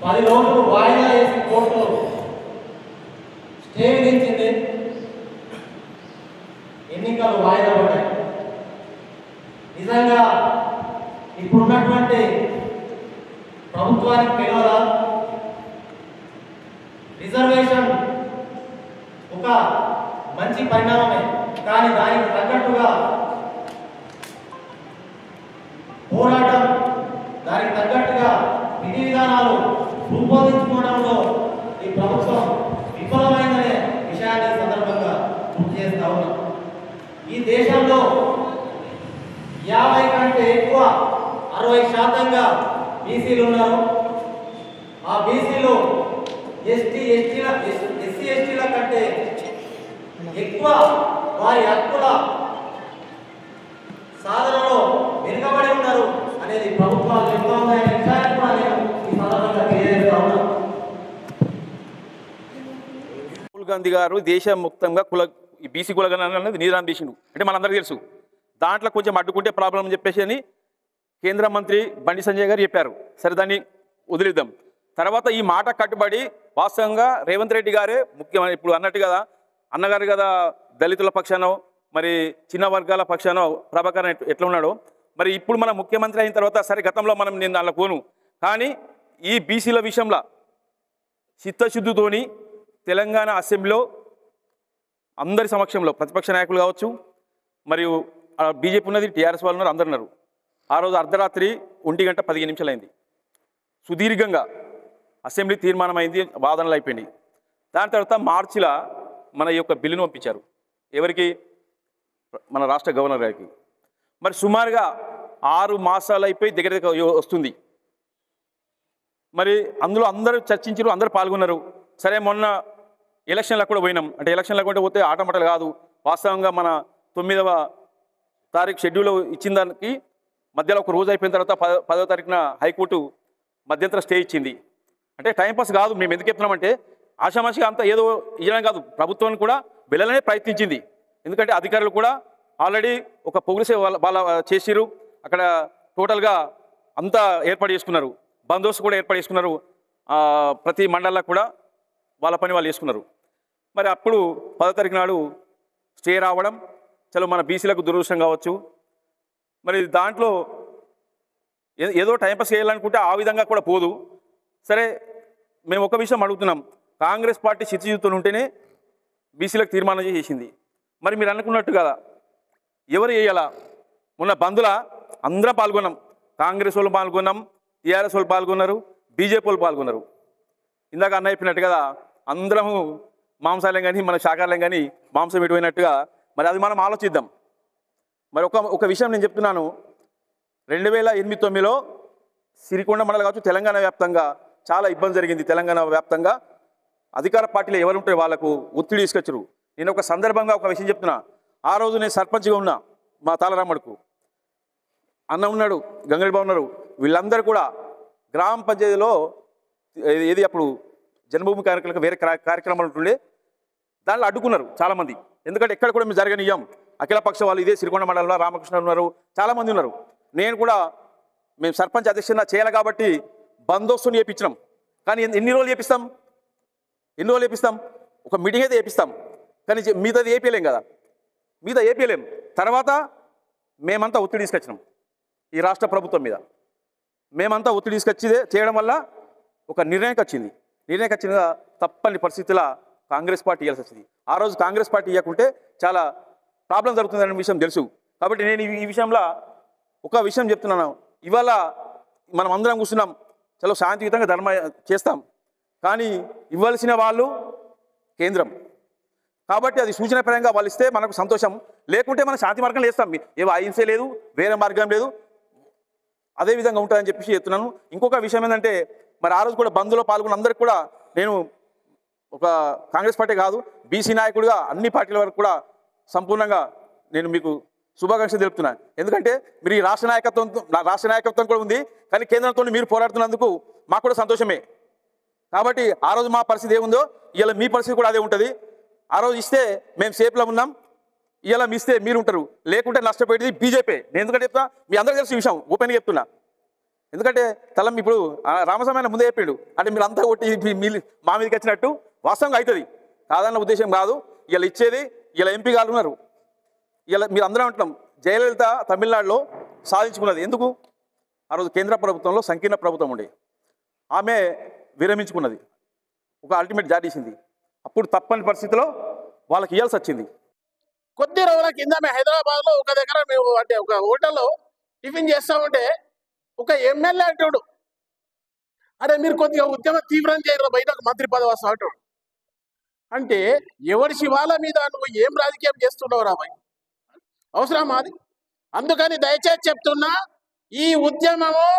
10 రోజులు వాయిదా వేసి కోర్టు స్టే విధించింది. ఎన్నికలు వాయిదా పడ్డాయి. నిజంగా ఇప్పుడున్నటువంటి ప్రభుత్వానికి తెలియదా? రిజర్వేషన్ ఒక మంచి పరిణామమే, కానీ దానికి తగ్గట్టుగా పోరాటం, దానికి తగ్గట్టుగా విధి విధానాలు రూపొందించుకోవడంలో ఈ ప్రభుత్వం విఫలమైందనే విషయాన్ని సందర్భంగా గుర్తు చేస్తా ఉన్నాం. ఈ దేశంలో 50 కంటే ఎక్కువ 60% బీసీలు ఉన్నారు. ఆ బీసీలు ఎస్సీ ఎస్టీల కంటే ఎక్కువ వారి హక్కుల సాధనలో వెనుకబడి ఉన్నారు అనేది ప్రభుత్వాలు చెప్తా ఉన్నాయనే విషయాన్ని కూడా నేను ఈ సందర్భంగా తెలియజేస్తా ఉన్నాను. రాహుల్ గాంధీ గారు దేశముక్తంగా ఈ బీసీ కులగణన అనేది నిరాన్ చేసిండు అంటే మనందరికీ తెలుసు. దాంట్లో కొంచెం అడ్డుకుంటే ప్రాబ్లం అని చెప్పేసి అని కేంద్ర మంత్రి బండి సంజయ్ గారు చెప్పారు. సరే, దాన్ని వదిలిద్దాం. తర్వాత ఈ మాట కట్టుబడి వాస్తవంగా రేవంత్ రెడ్డి గారే ముఖ్యమైన, ఇప్పుడు అన్నట్టు కదా అన్నగారు కదా, దళితుల పక్షానో మరి చిన్న వర్గాల పక్షానో ప్రభాకర్ ఎట్లా ఉన్నాడో, మరి ఇప్పుడు మన ముఖ్యమంత్రి అయిన తర్వాత సరే గతంలో నేను దానిలో పోను, కానీ ఈ బీసీల విషయంలో చిత్తశుద్ధితోని తెలంగాణ అసెంబ్లీలో అందరి సమక్షంలో ప్రతిపక్ష నాయకులు కావచ్చు, మరియు బీజేపీ ఉన్నది, టీఆర్ఎస్ వాళ్ళు ఉన్నారు, అందరు ఉన్నారు. ఆ రోజు అర్ధరాత్రి 1:15 అయింది. సుదీర్ఘంగా అసెంబ్లీ తీర్మానం అయింది, వాదనలు అయిపోయినాయి. దాని తర్వాత మార్చిలో మన ఈ యొక్క బిల్లును పంపించారు. ఎవరికి? మన రాష్ట్ర గవర్నర్ గారికి. మరి సుమారుగా 6 మాసాలు అయిపోయి దగ్గర వస్తుంది. మరి అందులో అందరూ చర్చించారు, అందరూ పాల్గొన్నారు. సరే, మొన్న ఎలక్షన్లకు కూడా పోయినాం. అంటే ఎలక్షన్లకు కూడా పోతే ఆటమటలు కాదు. వాస్తవంగా మన 9వ తారీఖు షెడ్యూల్ ఇచ్చిన దానికి మధ్యలో ఒక రోజు అయిపోయిన తర్వాత 10వ తారీఖున హైకోర్టు మధ్యంతర స్టే ఇచ్చింది. అంటే టైంపాస్ కాదు. మేము ఎందుకు చెప్తున్నామంటే ఆషామాషిగా అంతా ఏదో ఇవ్వడం కాదు, ప్రభుత్వాన్ని కూడా వెళ్ళాలనే ప్రయత్నించింది. ఎందుకంటే అధికారులు కూడా ఆల్రెడీ ఒక పొగిసే వాళ్ళ చేసిరు. అక్కడ టోటల్గా అంతా ఏర్పాటు చేసుకున్నారు, బందోబస్తు కూడా ఏర్పాటు చేసుకున్నారు. ప్రతి మండలంలో కూడా వాళ్ళ పని వాళ్ళు చేసుకున్నారు. మరి అప్పుడు 10వ తారీఖు నాడు స్టే రావడం, చలో మన బీసీలకు దురదృష్టం కావచ్చు. మరి దాంట్లో ఏదో టైంపాస్ చేయాలనుకుంటే ఆ విధంగా కూడా పోదు. సరే, మేము ఒక విషయం అడుగుతున్నాం. కాంగ్రెస్ పార్టీ చిత్తశుద్ధితో ఉంటేనే బీసీలకు తీర్మానం చేసింది. మరి మీరు అనుకున్నట్టు కదా, ఎవరు చేయాలా? మొన్న బంధుల అందరం పాల్గొన్నాం. కాంగ్రెస్ వాళ్ళు పాల్గొన్నాం, టీఆర్ఎస్ వాళ్ళు పాల్గొన్నారు, బీజేపీ వాళ్ళు పాల్గొన్నారు. ఇందాక అన్న చెప్పినట్టు కదా, అందరము మాంసాలయం కానీ మన శాఖాలయం కానీ మాంసం ఎటువైనట్టుగా. మరి అది మనం ఆలోచిద్దాం. మరి ఒక విషయం నేను చెప్తున్నాను. 2008-9లో సిరికొండ మండలం కావచ్చు, తెలంగాణ వ్యాప్తంగా చాలా ఇబ్బంది జరిగింది. తెలంగాణ వ్యాప్తంగా అధికార పార్టీలో ఎవరుంటే వాళ్ళకు ఒత్తిడి తీసుకొచ్చారు. నేను ఒక సందర్భంగా ఒక విషయం చెప్తున్నా. ఆ రోజు నేను సర్పంచ్గా ఉన్నా. మా తాళరామడుకు అన్న ఉన్నాడు, గంగడి బాబు ఉన్నారు. వీళ్ళందరూ కూడా గ్రామ పంచాయతీలో ఏది అప్పుడు జన్మభూమి కార్యక్రమాలకు వేరే కార్యక్రమాలు ఉంటుండే, దానిలో అడ్డుకున్నారు చాలామంది. ఎందుకంటే ఎక్కడ కూడా మేము జరగనియ్యాం. అఖిలపక్ష వాళ్ళు ఇదే సిరికొండ మండలంలో రామకృష్ణ ఉన్నారు, చాలామంది ఉన్నారు. నేను కూడా మేము సర్పంచ్ అధ్యక్షుడిగా చేయాలి కాబట్టి బందోబస్తుని చేయించినాం. కానీ ఎన్ని రోజులు చేపిస్తాం? ఒక మీటింగ్ అయితే చేపిస్తాం, కానీ మిగతాది ఏపీలేం కదా. ఏపీలేం. తర్వాత మేమంతా ఒత్తిడి తీసుకొచ్చినాం ఈ రాష్ట్ర ప్రభుత్వం మీద. మేమంతా ఒత్తిడి తీసుకొచ్చి చేయడం వల్ల ఒక నిర్ణయం వచ్చిందిగా తప్పని పరిస్థితుల్లో కాంగ్రెస్ పార్టీ ఇవ్వాల్సి వచ్చింది. ఆ రోజు కాంగ్రెస్ పార్టీ ఇవ్వకుంటే చాలా ప్రాబ్లం జరుగుతుందనే విషయం తెలుసు. కాబట్టి నేను ఈ విషయంలో ఒక విషయం చెప్తున్నాను. ఇవాళ మనం అందరం కూర్చున్నాం, చాలా శాంతియుతంగా ధర్మ చేస్తాం. కానీ ఇవ్వాల్సిన వాళ్ళు కేంద్రం. కాబట్టి అది సూచనపరంగా వాళ్ళు ఇస్తే మనకు సంతోషం. లేకుంటే మనం శాంతి మార్గంలో వేస్తాం. ఏవో అహింసే లేదు, వేరే మార్గం లేదు, అదే విధంగా ఉంటుందని చెప్పేసి చెప్తున్నాను. ఇంకొక విషయం ఏంటంటే, మరి ఆ రోజు కూడా బంద్లో పాల్గొన్న అందరికి కూడా నేను ఒక కాంగ్రెస్ పార్టీ కాదు, బీసీ నాయకుడిగా అన్ని పార్టీల వరకు కూడా సంపూర్ణంగా నేను మీకు శుభాకాంక్షలు తెలుపుతున్నాను. ఎందుకంటే మీరు ఈ రాష్ట్ర నాయకత్వం కూడా ఉంది, కానీ కేంద్రంతో మీరు పోరాడుతున్నందుకు మాకు కూడా సంతోషమే. కాబట్టి ఆ రోజు మా పరిస్థితి ఏముందో ఇవాళ మీ పరిస్థితి కూడా అదే ఉంటుంది. ఆ రోజు ఇస్తే మేము సేఫ్లో ఉన్నాం, ఇవాళ మీ ఇస్తే మీరు ఉంటారు. లేకుంటే నష్టపోయేది బీజేపీ. నేను ఎందుకంటే చెప్తున్నా, మీ అందరికీ తెలిసిన విషయం, ఓపెన్గా చెప్తున్నా. ఎందుకంటే తలం ఇప్పుడు రామస్వామి ముందే చెప్పాడు. అంటే మీరు అంతా కొట్టి మా మీదకి వచ్చినట్టు వాస్తవంగా అవుతుంది, కాదన్న ఉద్దేశం కాదు. ఇలా ఇచ్చేది ఇలా ఎంపీ గారు ఉన్నారు. ఇలా మీరు అందరం అంటున్నాం, జయలలిత తమిళనాడులో సాధించుకున్నది ఎందుకు? ఆ రోజు కేంద్ర ప్రభుత్వంలో సంకీర్ణ ప్రభుత్వం ఉండే, ఆమె విరమించుకున్నది, ఒక అల్టిమేట్ జారీసింది. అప్పుడు తప్పని పరిస్థితిలో వాళ్ళకి ఇవ్వాల్సి వచ్చింది. కొద్ది రోజుల కింద మేము హైదరాబాద్లో ఒక దగ్గర మేము అంటే ఒక హోటల్లో టిఫిన్ చేస్తూ ఉంటే ఒక ఎమ్మెల్యే అంటాడు, అరే మీరు కొద్దిగా ఉద్యమం తీవ్రం చేయరు, బయటకు మంత్రి పదవి వస్తా అంటాడు. అంటే ఎవరి శివాల మీద నువ్వు ఏం రాజకీయం చేస్తున్నావు రాబాయ్? అవసరం అది. అందుకని దయచేసి చెప్తున్నా, ఈ ఉద్యమము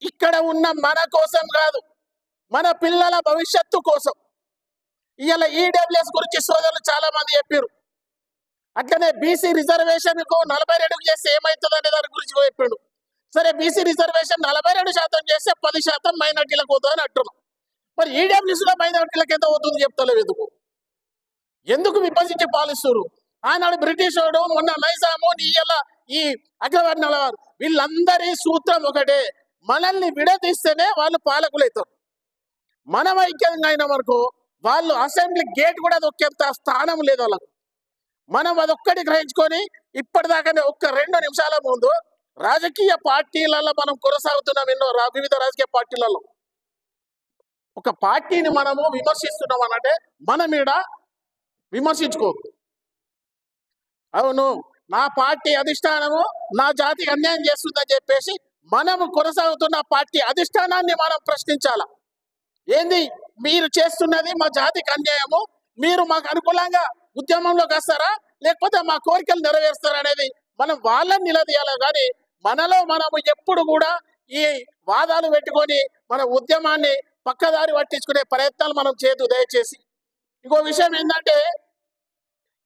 ఇక్కడ ఉన్న మన కోసం కాదు, మన పిల్లల భవిష్యత్తు కోసం. ఇవాళ ఈడబ్ల్యూఎస్ గురించి సోదరులు చాలా మంది చెప్పారు. అట్లనే బీసీ రిజర్వేషన్ కు 42 చేస్తే ఏమవుతుంది అనే దాని గురించి చెప్పిండు. సరే, బీసీ రిజర్వేషన్ 42% చేస్తే 10% మైనార్టీలకు పోతుందని అంటున్నాం. మరి ఈడబ్ల్యూసీలో మైనార్టీలకు ఎంత అవుతుంది చెప్తలేవు. ఎందుకు విభజించి పాలిస్తారు? ఆనాడు బ్రిటిష్ వాడు, మొన్న నైజాము, ఈ అగ్రవర్ణాల వారు, వీళ్ళందరి సూత్రం ఒకటే, మనల్ని విడదీస్తేనే వాళ్ళు పాలకులవుతారు. మనం ఐక్యంగా అయిన వరకు వాళ్ళు అసెంబ్లీ గేట్ కూడా దొక్కేంత స్థానం లేదు వాళ్ళకు. మనం అదొక్కటి గ్రహించుకొని ఇప్పటిదాకానే ఒక్క 2 నిమిషాల ముందు రాజకీయ పార్టీలలో మనం కొనసాగుతున్నాం. ఎన్నో వివిధ రాజకీయ పార్టీలలో ఒక పార్టీని మనము విమర్శిస్తున్నాం అనంటే మన మీద విమర్శించుకోవద్దు. అవును, నా పార్టీ అధిష్టానము నా జాతికి అన్యాయం చేస్తుందని చెప్పేసి మనము కొనసాగుతున్న పార్టీ అధిష్టానాన్ని మనం ప్రశ్నించాల. ఏంది మీరు చేస్తున్నది మా జాతికి అన్యాయము, మీరు మాకు అనుకూలంగా ఉద్యమంలోకి వస్తారా లేకపోతే మా కోరికలు నెరవేరుస్తారా అనేది మనం వాళ్ళని నిలదీయాలి. కానీ మనలో మనము ఎప్పుడు కూడా ఈ వాదాలు పెట్టుకొని మన ఉద్యమాన్ని పక్కదారి పట్టించుకునే ప్రయత్నాలు మనం చేయదు దయచేసి. ఇంకో విషయం ఏంటంటే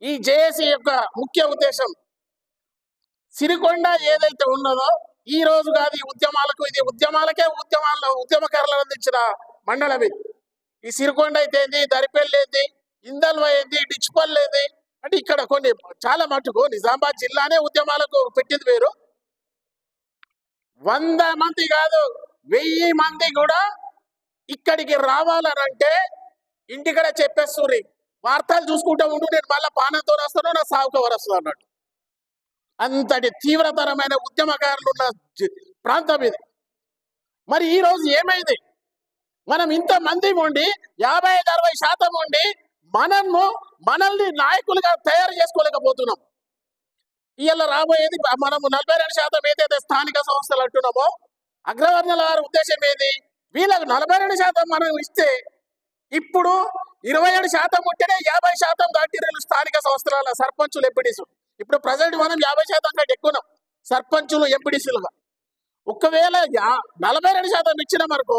ఈ జేఏసీ యొక్క ముఖ్య ఉద్దేశం సిరికొండ ఏదైతే ఉన్నదో ఈ రోజు కాదు, ఈ ఉద్యమాలకు ఇది ఉద్యమకారులను అందించిన మండలం ఇది. ఈ సిరికొండ అయితే ఏంది, దరిపల్లి ఏంది, ఇందల్వ ఏంది, డిచ్పల్లి ఏంది అంటే ఇక్కడ కొన్ని చాలా మటుకు నిజామాబాద్ జిల్లానే ఉద్యమాలకు పెట్టింది వేరు. 100 మంది కాదు 1000 మంది కూడా ఇక్కడికి రావాలనంటే ఇంటికడ చెప్పేస్తుర్రి, వార్తలు చూసుకుంటూ ఉండు, నేను మళ్ళీ పానంతో వస్తాను, నా సాగుకు వరస్తుంది అన్నట్టు. అంతటి తీవ్రతరమైన ఉద్యమకారులు ఉన్న ప్రాంతం ఇది. మరి ఈ రోజు ఏమైంది? మనం ఇంతమంది ఉండి 55-60% ఉండి మనల్ని నాయకులుగా తయారు చేసుకోలేకపోతున్నాం. ఇవాళ రాబోయేది మనము 42% ఏదైతే స్థానిక సంస్థలు అంటున్నామో అగ్రవర్ణాల వారి ఉద్దేశం ఏది? వీళ్ళకు 42% మనం ఇస్తే ఇప్పుడు 27% ఉంటేనే 50% దాటిర్రు స్థానిక సంస్థల సర్పంచులు ఎంపీడీసు. ఇప్పుడు ప్రజెంట్ మనం 50% కంటే ఎక్కువ సర్పంచులు ఎంపీడీసీలుగా. ఒకవేళ 42% ఇచ్చిన మనకు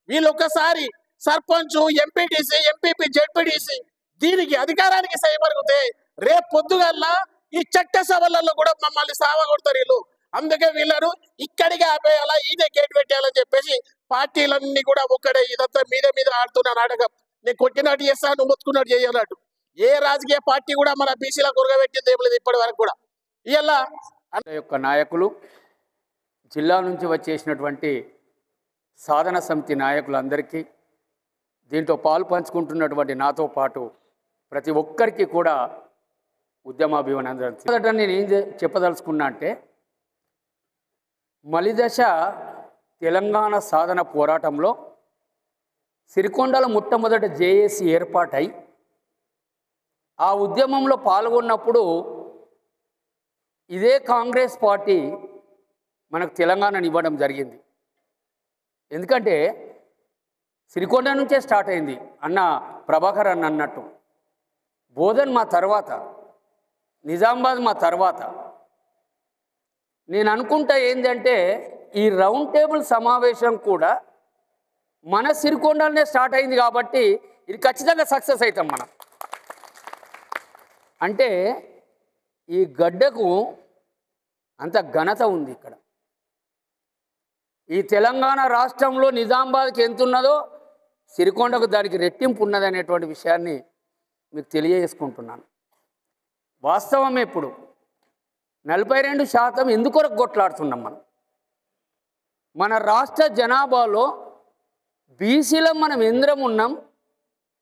వీళ్ళు ఒక్కసారి సర్పంచు, ఎంపీటీసీ, ఎంపీపీ, జెడ్పీటీసీ దీనికి అధికారానికి సైమరుగుతే రేపు పొద్దుగల్లా ఈ చట్టసభలలో కూడా మమ్మల్ని సావగొడతారు వీళ్ళు. అందుకే వీళ్ళను ఇక్కడికి ఆపేయాలా, ఇదే గేట్ పెట్టేయాలని చెప్పేసి పార్టీలన్నీ కూడా ఒక్కడే ఇదంతా మీద ఆడుతున్న నాటకం. నేను కొట్టినట్టు చేస్తా, నువ్వు మొత్తుకున్నట్టు చేయనట్టు. ఏ రాజకీయ పార్టీ కూడా మన బీసీల కొరగబెట్టింది ఏం లేదు ఇప్పటి వరకు కూడా. ఇలా యొక్క నాయకులు, జిల్లా నుంచి వచ్చేసినటువంటి సాధన సమితి నాయకులందరికీ, దీంట్లో పాలు పంచుకుంటున్నటువంటి నాతో పాటు ప్రతి ఒక్కరికి కూడా ఉద్యమాభివందనం. మొదట నేను ఏం చెప్పదలుచుకున్నా అంటే, మలిదశ తెలంగాణ సాధన పోరాటంలో సిరికొండల మొట్టమొదట జేఏసీ ఏర్పాటై ఆ ఉద్యమంలో పాల్గొన్నప్పుడు ఇదే కాంగ్రెస్ పార్టీ మనకు తెలంగాణను ఇవ్వడం జరిగింది. ఎందుకంటే సిరికొండ నుంచే స్టార్ట్ అయింది అన్న ప్రభాకర్ అన్నట్టు. బోధన్ మా తర్వాత, నిజామాబాద్ మా తర్వాత. నేను అనుకుంటా ఏంటంటే ఈ రౌండ్ టేబుల్ సమావేశం కూడా మన సిరికొండలనే స్టార్ట్ అయింది కాబట్టి ఇది ఖచ్చితంగా సక్సెస్ అవుతాం మనం. అంటే ఈ గడ్డకు అంత ఘనత ఉంది ఇక్కడ. ఈ తెలంగాణ రాష్ట్రంలో నిజామాబాద్కి ఎంత ఉన్నదో సిరికొండకు దానికి రెట్టింపు ఉన్నది అనేటువంటి విషయాన్ని మీకు తెలియజేసుకుంటున్నాను. వాస్తవమే. ఇప్పుడు 42% ఎందుకొరకు కొట్లాడుతున్నాం మనం? మన రాష్ట్ర జనాభాలో బీసీలో మనం ఎందరం ఉన్నాం,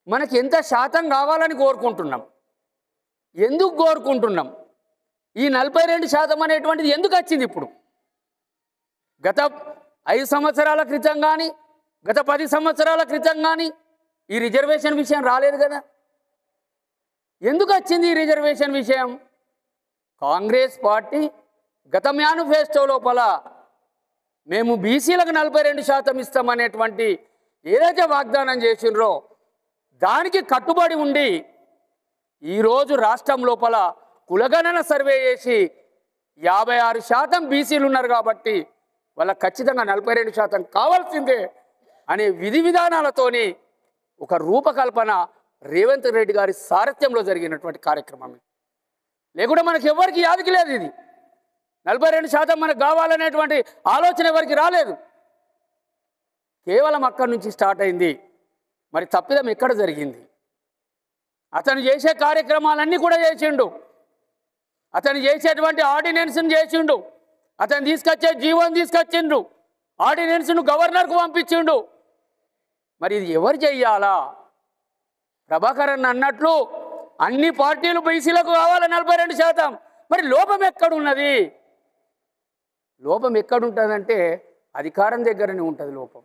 మనకి ఎంత శాతం కావాలని కోరుకుంటున్నాం. ఎందుకు కోరుకుంటున్నాం? ఈ 42% అనేటువంటిది ఎందుకు వచ్చింది? ఇప్పుడు గత 5 సంవత్సరాల క్రితం కానీ, గత 10 సంవత్సరాల క్రితం కానీ ఈ రిజర్వేషన్ విషయం రాలేదు కదా. ఎందుకు వచ్చింది ఈ రిజర్వేషన్ విషయం? కాంగ్రెస్ పార్టీ గత మేనిఫెస్టో లోపల మేము బీసీలకు 42% ఇస్తామనేటువంటి ఏదైతే వాగ్దానం చేసినరో దానికి కట్టుబడి ఉండి ఈరోజు రాష్ట్రం లోపల కులగణన సర్వే చేసి 56% బీసీలు ఉన్నారు కాబట్టి వాళ్ళకి ఖచ్చితంగా 42% కావాల్సిందే అనే విధి విధానాలతోని ఒక రూపకల్పన రేవంత్ రెడ్డి గారి సారథ్యంలో జరిగినటువంటి కార్యక్రమం. లేకుంటే మనకి ఎవరికి యాదికి లేదు. ఇది 42% మనకు కావాలనేటువంటి ఆలోచన ఎవరికి రాలేదు. కేవలం అక్కడి నుంచి స్టార్ట్ అయింది. మరి తప్పిదం ఎక్కడ జరిగింది? అతను చేసే కార్యక్రమాలన్నీ కూడా చేసిండు. అతను చేసేటువంటి ఆర్డినెన్స్ను చేసిండు. అతను తీసుకొచ్చే జీవోని తీసుకొచ్చిండు. ఆర్డినెన్స్ను గవర్నర్కు పంపించిండు. మరి ఇది ఎవరు చెయ్యాలా? ప్రభాకర్ అన్నట్లు అన్ని పార్టీలు బీసీలకు కావాలి 42%. మరి లోపం ఎక్కడున్నది? లోపం ఎక్కడుంటుందంటే అధికారం దగ్గరనే ఉంటుంది లోపం.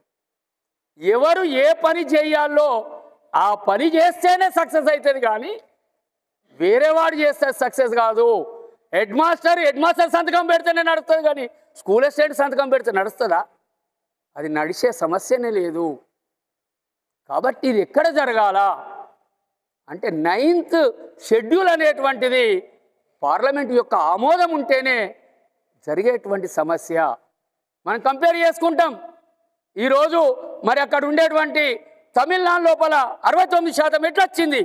ఎవరు ఏ పని చేయాలో ఆ పని చేస్తేనే సక్సెస్ అవుతుంది, కానీ వేరే వాడు చేస్తే సక్సెస్ కాదు. హెడ్ మాస్టర్ సంతకం పెడితేనే నడుస్తుంది, కానీ స్కూల్ అసిస్టెంట్ సంతకం పెడితే నడుస్తుందా? అది నడిచే సమస్యనే లేదు. కాబట్టి ఇది ఎక్కడ జరగాల అంటే 9th షెడ్యూల్ అనేటువంటిది పార్లమెంట్ యొక్క ఆమోదం ఉంటేనే జరిగేటువంటి సమస్య. మనం కంపేర్ చేసుకుంటాం. ఈరోజు మరి అక్కడ ఉండేటువంటి తమిళనాడు లోపల 69% ఎట్లా వచ్చింది,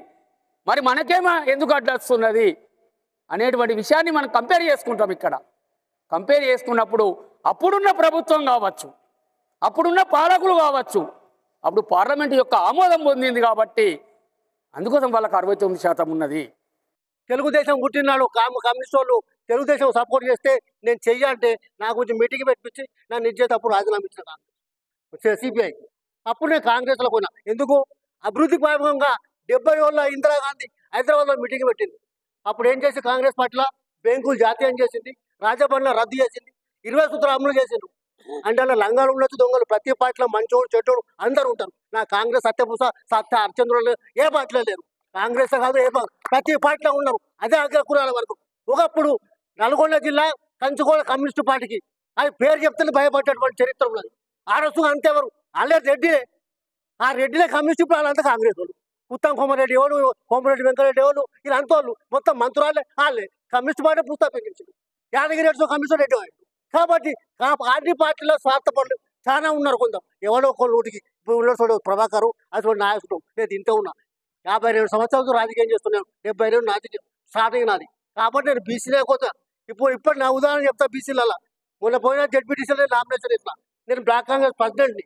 మరి మనకేమో ఎందుకు అట్లా వస్తున్నది అనేటువంటి విషయాన్ని మనం కంపేర్ చేసుకుంటాం. ఇక్కడ కంపేర్ చేసుకున్నప్పుడు అప్పుడున్న ప్రభుత్వం కావచ్చు, అప్పుడున్న పాలకులు కావచ్చు, అప్పుడు పార్లమెంట్ యొక్క ఆమోదం పొందింది కాబట్టి అందుకోసం వాళ్ళకి 69% ఉన్నది. తెలుగుదేశం పుట్టినాడు కమ్యూనిస్ట్ వాళ్ళు తెలుగుదేశం సపోర్ట్ చేస్తే నేను చెయ్యాలంటే నా గురించి మీటింగ్ పెట్టించి నన్ను ఇచ్చేటప్పుడు రాజీనామా ఇచ్చిన సిపిఐ. అప్పుడు నేను కాంగ్రెస్లో పోయినా. ఎందుకు? అభివృద్ధి భాగంగా 70 ఏళ్ళ ఇందిరాగాంధీ హైదరాబాద్లో మీటింగ్ పెట్టింది. అప్పుడు ఏం చేసి కాంగ్రెస్ పార్టీలో బ్యాంకులు జాతీయం చేసింది, రాజభవన్లో రద్దు చేసింది, 20 సూత్రాలు అమలు చేసిండ్రు. అంటే అలా లంగాలు ఉండొచ్చు, దొంగలు ప్రతి పార్టీలో మంచోడు చెడ్డోడు అందరూ ఉంటారు. నా కాంగ్రెస్ సత్య హరిచంద్రులు ఏ పార్టీలో లేరు, కాంగ్రెస్ కాదు ఏ ప్రతి పార్టీలో ఉన్నారు. అదే అగ్రకులాల వరకు. ఒకప్పుడు నల్గొండ జిల్లా కంచుకోడ కమ్యూనిస్టు పార్టీకి అది పేరు చెప్తే భయపడ్డటువంటి చరిత్ర ఉన్నది. ఆ రోజు అంతేవరు వాళ్ళే రెడ్డిలే, ఆ రెడ్డిలే కమ్యూనిస్ట్, ఇప్పుడు వాళ్ళంతా కాంగ్రెస్ వాళ్ళు. ఉత్తమ్ కుమార్ ఎవరు, కోమరెడ్డి వెంకరెడ్డి ఎవరు, వీళ్ళు అంతోళ్ళు మొత్తం మంత్రులే వాళ్ళే. కమ్యూనిస్ట్ పార్టీ పుస్తకం యాదగిరి రెడ్డితో కమ్యూనిస్ట్ రెడ్డి వాళ్ళు. కాబట్టి అన్ని పార్టీలో స్వార్థపరులు చాలా ఉన్నారు. కొంత ఎవరో ఒకళ్ళు ఊటికి ఇప్పుడు ప్రభాకరు అటువంటి నాయకుడు నేను తింటూ ఉన్నా. 52 సంవత్సరాలతో రాజకీయం చేస్తున్నాను. 72 నాది స్టార్టింగ్ నాది. కాబట్టి నేను బీసీలే కోతా. ఇప్పుడు నా ఉదాహరణ చెప్తా. బీసీలలో మొన్న పోయిన జడ్పీటీసీలో నామినేషన్ ఇస్తా. నేను బ్లాక్ కాంగ్రెస్ ప్రెసిడెంట్ని.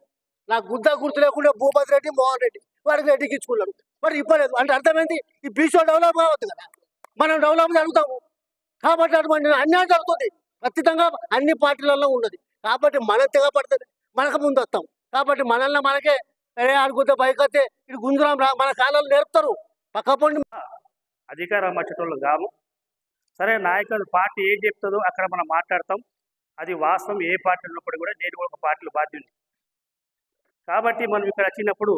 నాకు గుర్తు లేకుండా భూపతి రెడ్డి, మోహన్ రెడ్డి వాడికి రెడ్డికి ఇచ్చుకున్నాడు. మరి ఇవ్వలేదు అంటే అర్థమైంది ఈ బీసీ డెవలప్ కావద్దు కదా, మనం డెవలప్ జరుగుతాము. కాబట్టి అటువంటి అన్యాయం జరుగుతుంది ఖచ్చితంగా అన్ని పార్టీలలో ఉన్నది. కాబట్టి మనం తెగపడుతుంది, మనకు ముందు వస్తాం. కాబట్టి మనల్ని మనకే ఆడుకుంటే బయకతే ఇది గుంజురాం మన కాలాలు నేర్పుతారు. పక్కపోండి అధికారం వచ్చేటోళ్ళు కాము. సరే, నాయకులు పార్టీ ఏం చెప్తుందో అక్కడ మనం మాట్లాడతాం. అది వాస్తవం. ఏ పార్టీ ఉన్నప్పుడు కూడా నేను కూడా ఒక పార్టీలో బాధ్యుని. కాబట్టి మనం ఇక్కడ వచ్చినప్పుడు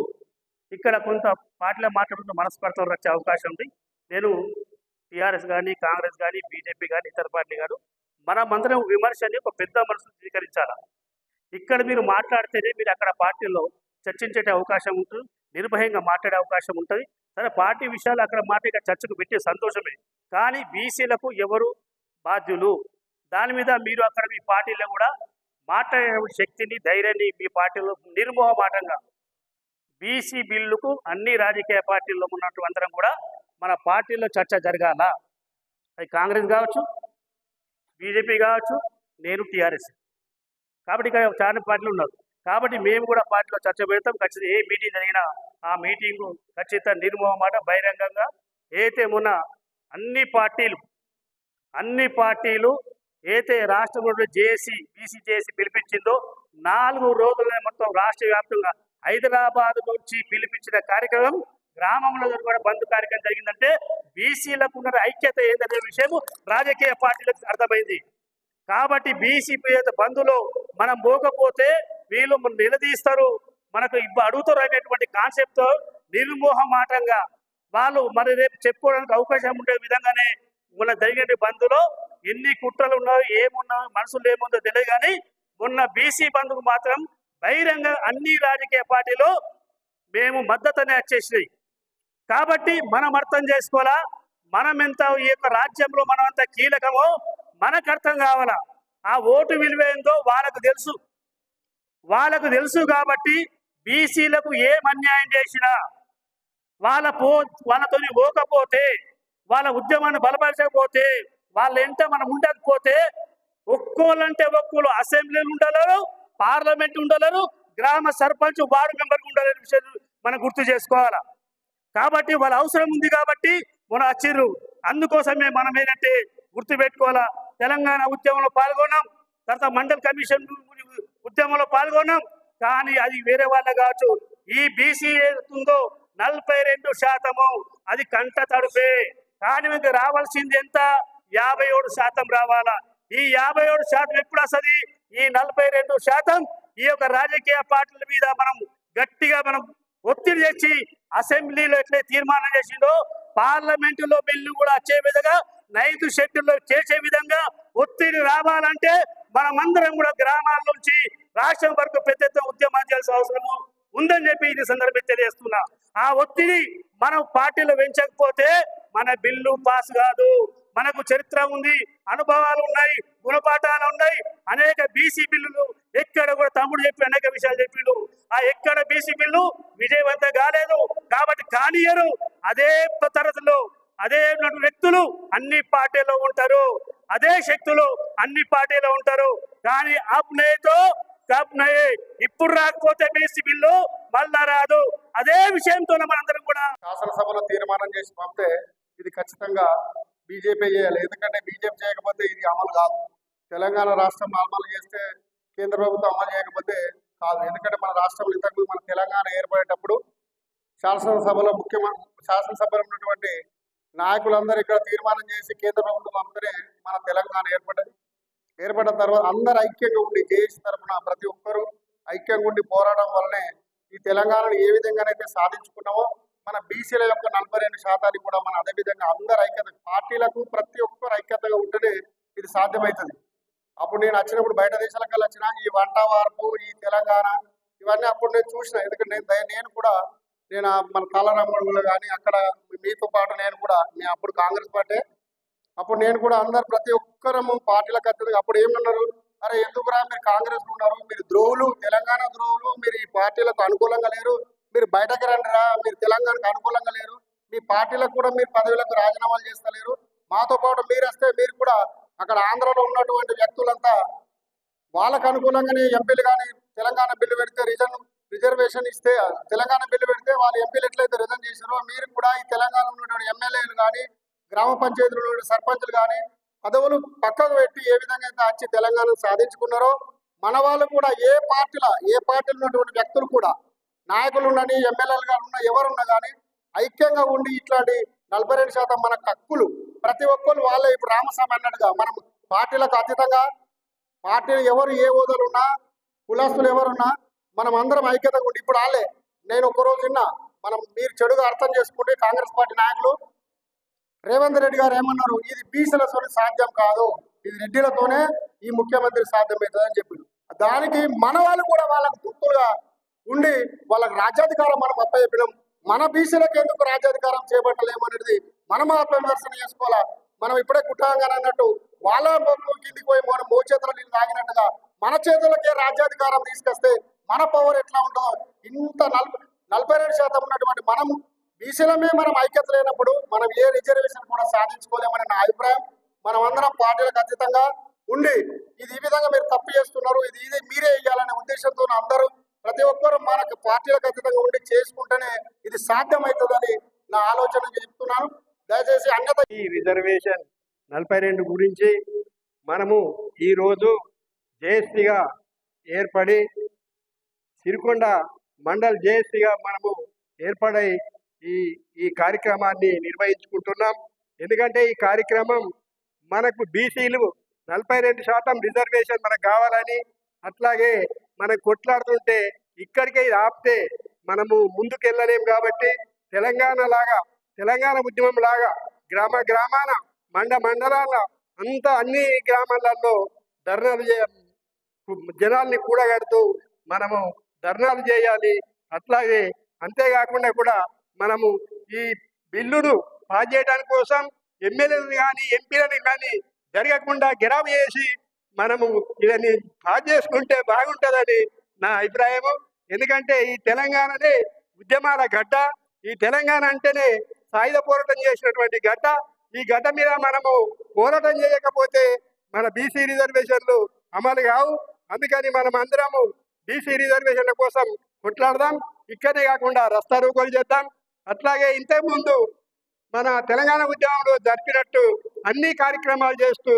ఇక్కడ కొంత పార్టీలో మాట్లాడుతూ మనస్పర్ధలు వచ్చే అవకాశం ఉంది. నేను టీఆర్ఎస్ కానీ, కాంగ్రెస్ కానీ, బీజేపీ కానీ, ఇతర పార్టీ కాదు, మనమందరం విమర్శని ఒక పెద్ద మనసు స్వీకరించాలి. ఇక్కడ మీరు మాట్లాడితేనే మీరు అక్కడ పార్టీలో చర్చించే అవకాశం ఉంటుంది, నిర్భయంగా మాట్లాడే అవకాశం ఉంటుంది. సరే, పార్టీ విషయాలు అక్కడ మాట్లాడే చర్చకు పెట్టే సంతోషమే. కానీ బీసీలకు ఎవరు బాధ్యులు, దాని మీద మీరు అక్కడ మీ పార్టీలో కూడా మాట్లాడే శక్తిని, ధైర్యాన్ని మీ పార్టీలో నిర్మోహమాటంగా బీసీ బిల్లుకు అన్ని రాజకీయ పార్టీల్లో ఉన్నట్టు అందరం కూడా మన పార్టీలో చర్చ జరగాల. అది కాంగ్రెస్ కావచ్చు, బీజేపీ కావచ్చు, నేను టీఆర్ఎస్. కాబట్టి ఇక్కడ చాలా పార్టీలు ఉన్నారు. కాబట్టి మేము కూడా పార్టీలో చర్చ పెడతాం. ఖచ్చితంగా ఏ మీటింగ్ జరిగినా ఆ మీటింగు ఖచ్చితంగా నిర్మోహమాట బహిరంగంగా ఏతే మొన్న అన్ని పార్టీలు ఏతే రాష్ట్రంలో జేఏసీ, బీసీ జేఏసీ పిలిపించిందో 4 రోజులనే మొత్తం రాష్ట్ర వ్యాప్తంగా హైదరాబాద్ నుంచి పిలిపించిన కార్యక్రమం గ్రామంలో కూడా బంద్ కార్యక్రమం జరిగిందంటే బీసీలకు ఉన్న ఐక్యత ఏందనే విషయం రాజకీయ పార్టీలకు అర్థమైంది. కాబట్టి బీసీ బంధులో మనం పోకపోతే వీళ్ళు నిలదీస్తారు, మనకు అడుగుతారు అనేటువంటి కాన్సెప్ట్తో నిర్మోహమాటంగా వాళ్ళు మరి రేపు చెప్పుకోవడానికి అవకాశం ఉండే విధంగానే మొన్న జరిగిన బంధులో ఎన్ని కుట్రలు ఉన్నాయో ఏమున్నాయో మనసులో ఏముందో తెలియదు. కానీ మొన్న బీసీ బంధుకు మాత్రం బహిరంగ అన్ని రాజకీయ పార్టీలు మేము మద్దతునే వచ్చేసినాయి. కాబట్టి మనం అర్థం చేసుకోవాలా, మనం ఎంత ఈ యొక్క రాజ్యంలో మనం ఎంత కీలకమో మనకు అర్థం కావాలా. ఆ ఓటు విలువ ఏందో వాళ్ళకు తెలుసు. కాబట్టి బీసీలకు ఏం అన్యాయం చేసినా వాళ్ళతో పోకపోతే, వాళ్ళ ఉద్యమాన్ని బలపరచకపోతే, వాళ్ళ ఎంత మనం ఉండకపోతే ఒక్కోళ్ళంటే ఒక్కోళ్ళు అసెంబ్లీలు ఉండలేరు, పార్లమెంట్ ఉండలేరు, గ్రామ సర్పంచ్, వార్డు మెంబర్లు ఉండలేని విషయం మనం గుర్తు చేసుకోవాలా. కాబట్టి వాళ్ళ అవసరం ఉంది కాబట్టి మనం వచ్చిర్రు. అందుకోసమే మనం ఏంటంటే గుర్తుపెట్టుకోవాలా, తెలంగాణ ఉద్యమంలో పాల్గొన్నాం, తర్వాత మండల్ కమిషన్ ఉద్యమంలో పాల్గొన్నాం. కానీ అది వేరే వాళ్ళ కావచ్చు. ఈ బీసీ ఏతుందో 42% అది కంట తడుపే. కానీ మీకు రావాల్సింది ఎంత? 57% రావాలా. ఈ 57% ఎప్పుడు వస్తుంది? ఈ 42% ఈ యొక్క రాజకీయ పార్టీల మీద మనం గట్టిగా ఒత్తిడి తెచ్చి అసెంబ్లీలో ఎట్లే తీర్మానం చేసిందో పార్లమెంటులో బిల్లు కూడా వచ్చే విధంగా 9th షెడ్యూల్లో చేసే విధంగా ఒత్తిడి రావాలంటే మనమందరం కూడా గ్రామాల నుంచి రాష్ట్రం వరకు పెద్ద ఎత్తున ఉద్యమాలు చేయాల్సిన అవసరము ఉందని చెప్పి ఈ సందర్భంగా తెలియజేస్తున్నా. ఆ ఒత్తిడి మనం పార్టీలో పెంచకపోతే మన బిల్లు పాస్ కాదు. మనకు చరిత్ర ఉంది, అనుభవాలు ఉన్నాయి, గుణపాఠాలు ఉన్నాయి. అనేక బీసీ బిల్లులు ఎక్కడ కూడా తమ్ముడు చెప్పి అనేక విషయాలు చెప్పిండు. ఆ ఎక్కడ బీసీ బిల్లు విజయవంతం కాలేదు. కాబట్టి కానియరు అదే తరగతిలో అదే వ్యక్తులు అన్ని పార్టీలో ఉంటారు, అదే శక్తులు అన్ని పార్టీలో ఉంటారు. కానీ ఇప్పుడు రాకపోతే బీసీ బిల్లు మళ్ళా రాదు. అదే విషయంతో మనందరం కూడా శాసనసభలో తీర్మానం చేసి పంపితే ఇది ఖచ్చితంగా బీజేపీ చేయాలి. ఎందుకంటే బీజేపీ చేయకపోతే ఇది అమలు కాదు. తెలంగాణ రాష్ట్రం అమలు చేస్తే కేంద్ర ప్రభుత్వం అమలు చేయకపోతే కాదు. ఎందుకంటే మన రాష్ట్రంలో ఇంతకు మన తెలంగాణ ఏర్పడేటప్పుడు శాసనసభలో శాసనసభలో ఉన్నటువంటి నాయకులందరూ ఇక్కడ తీర్మానం చేసి కేంద్ర ప్రభుత్వం పంపితేనే మన తెలంగాణ ఏర్పడిన తర్వాత అందరు ఐక్యంగా ఉండి జేఏసీ తరఫున ప్రతి ఒక్కరూ ఐక్యంగా ఉండి పోరాటం వల్లనే ఈ తెలంగాణను ఏ విధంగానైతే సాధించుకున్నామో మన బీసీల యొక్క 42% కూడా మన అదే విధంగా అందరు ఐక్యత పార్టీలకు ప్రతి ఒక్కరు ఐక్యతగా ఉంటేనే ఇది సాధ్యమవుతుంది. అప్పుడు నేను వచ్చినప్పుడు బయట దేశాలకు వచ్చిన ఈ వంట వార్పు ఈ తెలంగాణ ఇవన్నీ అప్పుడు నేను చూసిన. ఎందుకంటే నేను కూడా మన తాళరాములు కానీ అక్కడ మీతో పాటు నేను కూడా అప్పుడు కాంగ్రెస్ పార్టీ అప్పుడు నేను కూడా అందరు ప్రతి ఒక్కరము పార్టీలకు అత్యధిక అప్పుడు ఏమన్నారు, అరే ఎందుకురా మీరు కాంగ్రెస్ ఉన్నారు, మీరు ద్రోహులు, తెలంగాణ ద్రోహులు, మీరు ఈ పార్టీలకు అనుకూలంగా లేరు, మీరు బయటకు రండిరా, మీరు తెలంగాణకు అనుకూలంగా లేరు, మీ పార్టీలకు కూడా మీరు పదవులకు రాజీనామాలు చేస్తలేరు, మాతో పాటు మీరు వస్తే మీరు కూడా అక్కడ ఆంధ్రలో ఉన్నటువంటి వ్యక్తులంతా వాళ్ళకు అనుకూలంగానే ఎంపీలు కానీ తెలంగాణ బిల్లు పెడితే రిజర్వేషన్ ఇస్తే తెలంగాణ బిల్లు పెడితే వాళ్ళు ఎంపీలు ఎట్లయితే రిజర్వ్ చేశారో మీరు కూడా ఈ తెలంగాణలో ఉన్నటువంటి ఎమ్మెల్యేలు కానీ గ్రామ పంచాయతీలు సర్పంచులు కానీ పదవులు పక్కకు పెట్టి ఏ విధంగా అయితే వచ్చి తెలంగాణ సాధించుకున్నారో మన వాళ్ళు కూడా ఏ పార్టీలో ఉన్నటువంటి వ్యక్తులు కూడా నాయకులు ఉండని ఎమ్మెల్యేలు గారు ఉన్న ఎవరున్నా కానీ ఐక్యంగా ఉండి ఇట్లాంటి 42% మన హక్కులు ప్రతి ఒక్కరు వాళ్ళే ఇప్పుడు రామస్వామి అన్నట్టుగా మనం పార్టీలకు అతీతంగా పార్టీలు ఎవరు ఏ హోదాలు ఉన్నా కులస్తులు ఎవరున్నా మనం అందరం ఐక్యతగా ఉండి ఇప్పుడు వాళ్ళే నేను ఒక్కరోజు విన్నా మీరు చెడుగా అర్థం చేసుకుంటే కాంగ్రెస్ పార్టీ నాయకులు రేవంత్ రెడ్డి గారు ఏమన్నారు, ఇది బీసీలతో సాధ్యం కాదు, ఇది రెడ్డిలతోనే ఈ ముఖ్యమంత్రి సాధ్యమవుతుంది అని చెప్పిండు. దానికి మన వాళ్ళు కూడా వాళ్ళకు గుర్తులుగా ఉండి వాళ్ళకి రాజ్యాధికారం మనం అప్పచెప్పినాం. మన బీసీలకు ఎందుకు రాజ్యాధికారం చేపట్టలేము అనేది మనం ఆత్మవిమర్శన చేసుకోవాలా. మనం ఇప్పుడే కుట్రాంగానే అన్నట్టు వాళ్ళ కిందికి పోయి మనం మోచేతుల నీళ్ళు తాగినట్టుగా మన చేతులకే రాజ్యాధికారం తీసుకొస్తే మన పవర్ ఎట్లా ఉంటుందో ఇంత 42% ఉన్నటువంటి మనం బీసీలమే మనం ఐక్యత లేనప్పుడు మనం ఏ రిజర్వేషన్ కూడా సాధించుకోలేమని నా అభిప్రాయం. మనం అందరం పార్టీలకు అతీతంగా ఉండి ఇది ఈ విధంగా మీరు తప్పు చేస్తున్నారు, ఇది మీరే ఇవ్వాలనే ఉద్దేశంతో అందరూ ప్రతి ఒక్కరూ మనకు పార్టీలకు అతీతంగా ఉండి చేసుకుంటేనే ఇది సాధ్యమవుతుందని నా ఆలోచన చెప్తున్నాను. దయచేసి అన్యత ఈ రిజర్వేషన్ 42 గురించి మనము ఈరోజు జేఏసీగా ఏర్పడి సిరికొండ మండల్ జేఏసీగా మనము ఏర్పడై ఈ కార్యక్రమాన్ని నిర్వహించుకుంటున్నాం. ఎందుకంటే ఈ కార్యక్రమం మనకు బీసీలు 42% రిజర్వేషన్ మనకు కావాలని అట్లాగే మనం కొట్లాడుతుంటే ఇక్కడికే ఆపితే మనము ముందుకెళ్ళలేం. కాబట్టి తెలంగాణ ఉద్యమం లాగా గ్రామాన మండలాల అన్ని గ్రామాలలో ధర్నాలు జనాల్ని కూడగడుతూ మనము ధర్నాలు చేయాలి. అట్లాగే అంతేకాకుండా కూడా మనము ఈ బిల్లును పాస్ చేయడానికి కోసం ఎమ్మెల్యేలను కానీ ఎంపీలను కానీ జరగకుండా గెరావ్ చేసి మనము ఇవన్నీ పాస్ చేసుకుంటే బాగుంటుందని నా అభిప్రాయము. ఎందుకంటే ఈ తెలంగాణనే ఉద్యమాల గడ్డ, ఈ తెలంగాణ అంటేనే సాయుధ పోరాటం చేసినటువంటి గడ్డ. ఈ గడ్డ మీద మనము పోరాటం చేయకపోతే మన బీసీ రిజర్వేషన్లు అమలు కావు. అందుకని మనం అందరము బీసీ రిజర్వేషన్ల కోసం కొట్లాడదాం. ఇక్కడే కాకుండా రస్తా రోకోలు చేద్దాం. అట్లాగే ఇంతకుముందు మన తెలంగాణ ఉద్యమంలో జరిపినట్టు అన్ని కార్యక్రమాలు చేస్తూ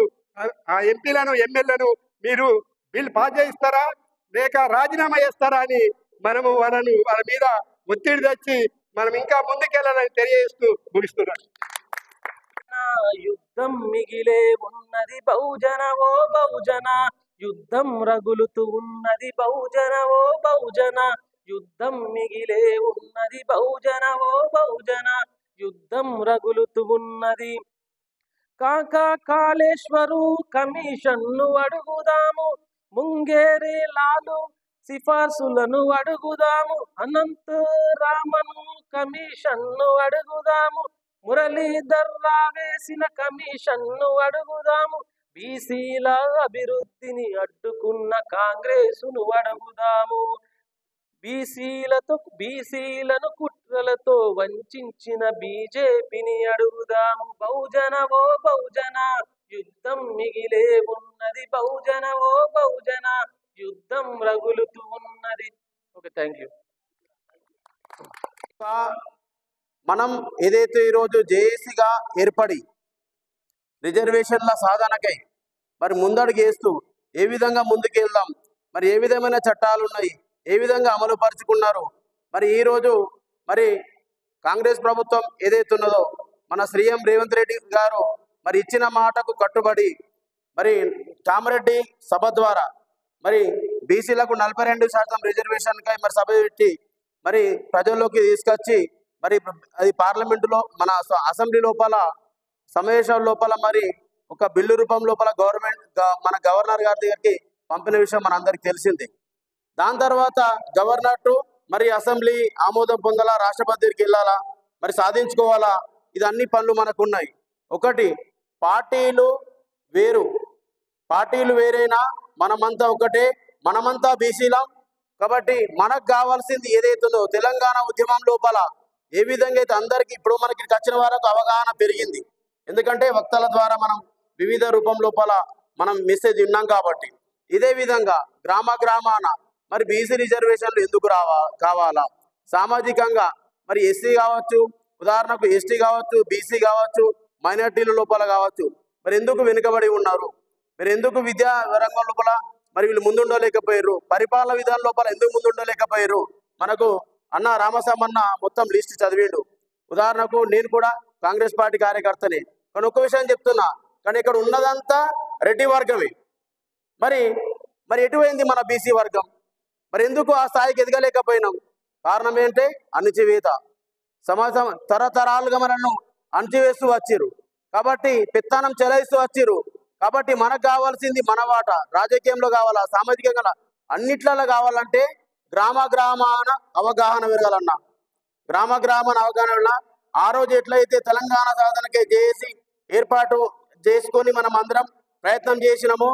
ఆ ఎంపీలను ఎమ్మెల్యేలను మీరు బిల్ పాస్ చేయిస్తారా లేక రాజీనామా చేస్తారా అని మనము వాళ్ళ మీద ఒత్తిడి తెచ్చి మనం ఇంకా ముందుకెళ్ళాలని తెలియజేస్తూ ముగిస్తున్నాం. యుద్ధం మిగిలే ఉన్నది బహుజన ఓ బహుజన, యుద్ధం రగులుతూ ఉన్నది బహుజన ఓ బహుజన, యుద్ధం మిగిలే ఉన్నది బహుజన ఓ బహుజన, యుద్ధం రగులుతూ ఉన్నది. కాళేశ్వరు కమిషన్ను అడుగుదాము, ముంగేరి లాలు సిఫార్సులను అడుగుదాము, అనంత రామన్ కమిషన్ను అడుగుదాము, మురళీధర్ రావేసిన కమిషన్ను అడుగుదాము, బీసీల అభివృద్ధిని అడ్డుకున్న కాంగ్రెసును అడుగుదాము, బీసీలను కుట్రలతో వంచిన బీజేపీని అడుగుదాము. బహుజన ఓ బహుజన యుద్ధం మిగిలే ఉన్నది, బహుజన ఓ బహుజన యుద్ధం రగులుతూ ఉన్నది. Okay, thank you. మనం ఏదైతే ఈరోజు జేఏసీగా ఏర్పడి రిజర్వేషన్ల సాధనకై మరి ముందడుగు వేస్తూ ఏ విధంగా ముందుకెళ్దాం, మరి ఏ విధమైన చట్టాలు ఉన్నాయి, ఏ విధంగా అమలు పరుచుకున్నారు, మరి ఈరోజు మరి కాంగ్రెస్ ప్రభుత్వం ఏదైతే ఉన్నదో మన సీఎం రేవంత్ రెడ్డి గారు మరి ఇచ్చిన మాటకు కట్టుబడి మరి కామారెడ్డి సభ ద్వారా మరి బీసీలకు 42% రిజర్వేషన్కై మరి సభ పెట్టి మరి ప్రజల్లోకి తీసుకొచ్చి మరి అది పార్లమెంటులో మన అసెంబ్లీ లోపల సమావేశాల లోపల మరి ఒక బిల్లు రూపం లోపల మన గవర్నర్ గారి దగ్గరికి పంపిన విషయం మనందరికీ తెలిసింది. దాని తర్వాత గవర్నర్ టు మరి అసెంబ్లీ ఆమోదం పొందాలా, రాష్ట్రపతి దగ్గరికి వెళ్ళాలా, మరి సాధించుకోవాలా, ఇది అన్ని పనులు మనకు ఉన్నాయి. ఒకటి, పార్టీలు వేరైనా మనమంతా ఒకటే, మనమంతా బీసీలం. కాబట్టి మనకు కావాల్సింది ఏదైతుందో తెలంగాణ ఉద్యమం లోపల ఏ విధంగా అయితే అందరికీ ఇప్పుడు మనకి వచ్చిన వరకు అవగాహన పెరిగింది, ఎందుకంటే వక్తల ద్వారా మనం వివిధ రూపం లోపల మనం మెసేజ్ విన్నాం. కాబట్టి ఇదే విధంగా గ్రామాన మరి బీసీ రిజర్వేషన్లు ఎందుకు కావాలా, సామాజికంగా మరి ఎస్సీ కావచ్చు, ఉదాహరణకు ఎస్టీ కావచ్చు, బీసీ కావచ్చు, మైనార్టీల లోపల కావచ్చు, మరి ఎందుకు వెనుకబడి ఉన్నారు, మరి ఎందుకు విద్యా రంగం లోపల మరి వీళ్ళు ముందుండలేకపోయారు, పరిపాలన విధానం లోపల ఎందుకు ముందుండలేకపోయారు. మనకు అన్న రామసామన్న మొత్తం లిస్ట్ చదివిండు. ఉదాహరణకు నేను కూడా కాంగ్రెస్ పార్టీ కార్యకర్తని, కానీ ఒక్క విషయం చెప్తున్నా, కానీ ఇక్కడ ఉన్నదంతా రెడ్డి వర్గమే. మరి ఎటువైంది మన బీసీ వర్గం, మరి ఎందుకు ఆ స్థాయికి ఎదగలేకపోయినాం? కారణం ఏంటి? అణచివేత. సమాజం తరతరాలుగా మనల్ని అణచివేస్తూ వచ్చిరు, కాబట్టి పెత్తనం చెలాయిస్తూ వచ్చిరు. కాబట్టి మనకు కావాల్సింది మన వాట, రాజకీయంలో కావాలా, సామాజికంగా అన్నిట్లలో కావాలంటే గ్రామాన అవగాహన పెరగాలన్న. గ్రామాన అవగాహన ఆ రోజు ఎట్లయితే తెలంగాణ సాధనకే జేఏసీ ఏర్పాటు చేసుకొని మనం అందరం ప్రయత్నం చేసినామో,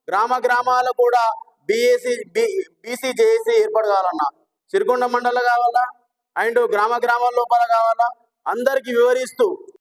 గ్రామాలు కూడా బీసీ జేఏసీ ఏర్పాటు కావాలన్నా. సిరికొండ మండలం కావాలా, అండ్ గ్రామాల లోపల కావాలా, అందరికీ వివరిస్తూ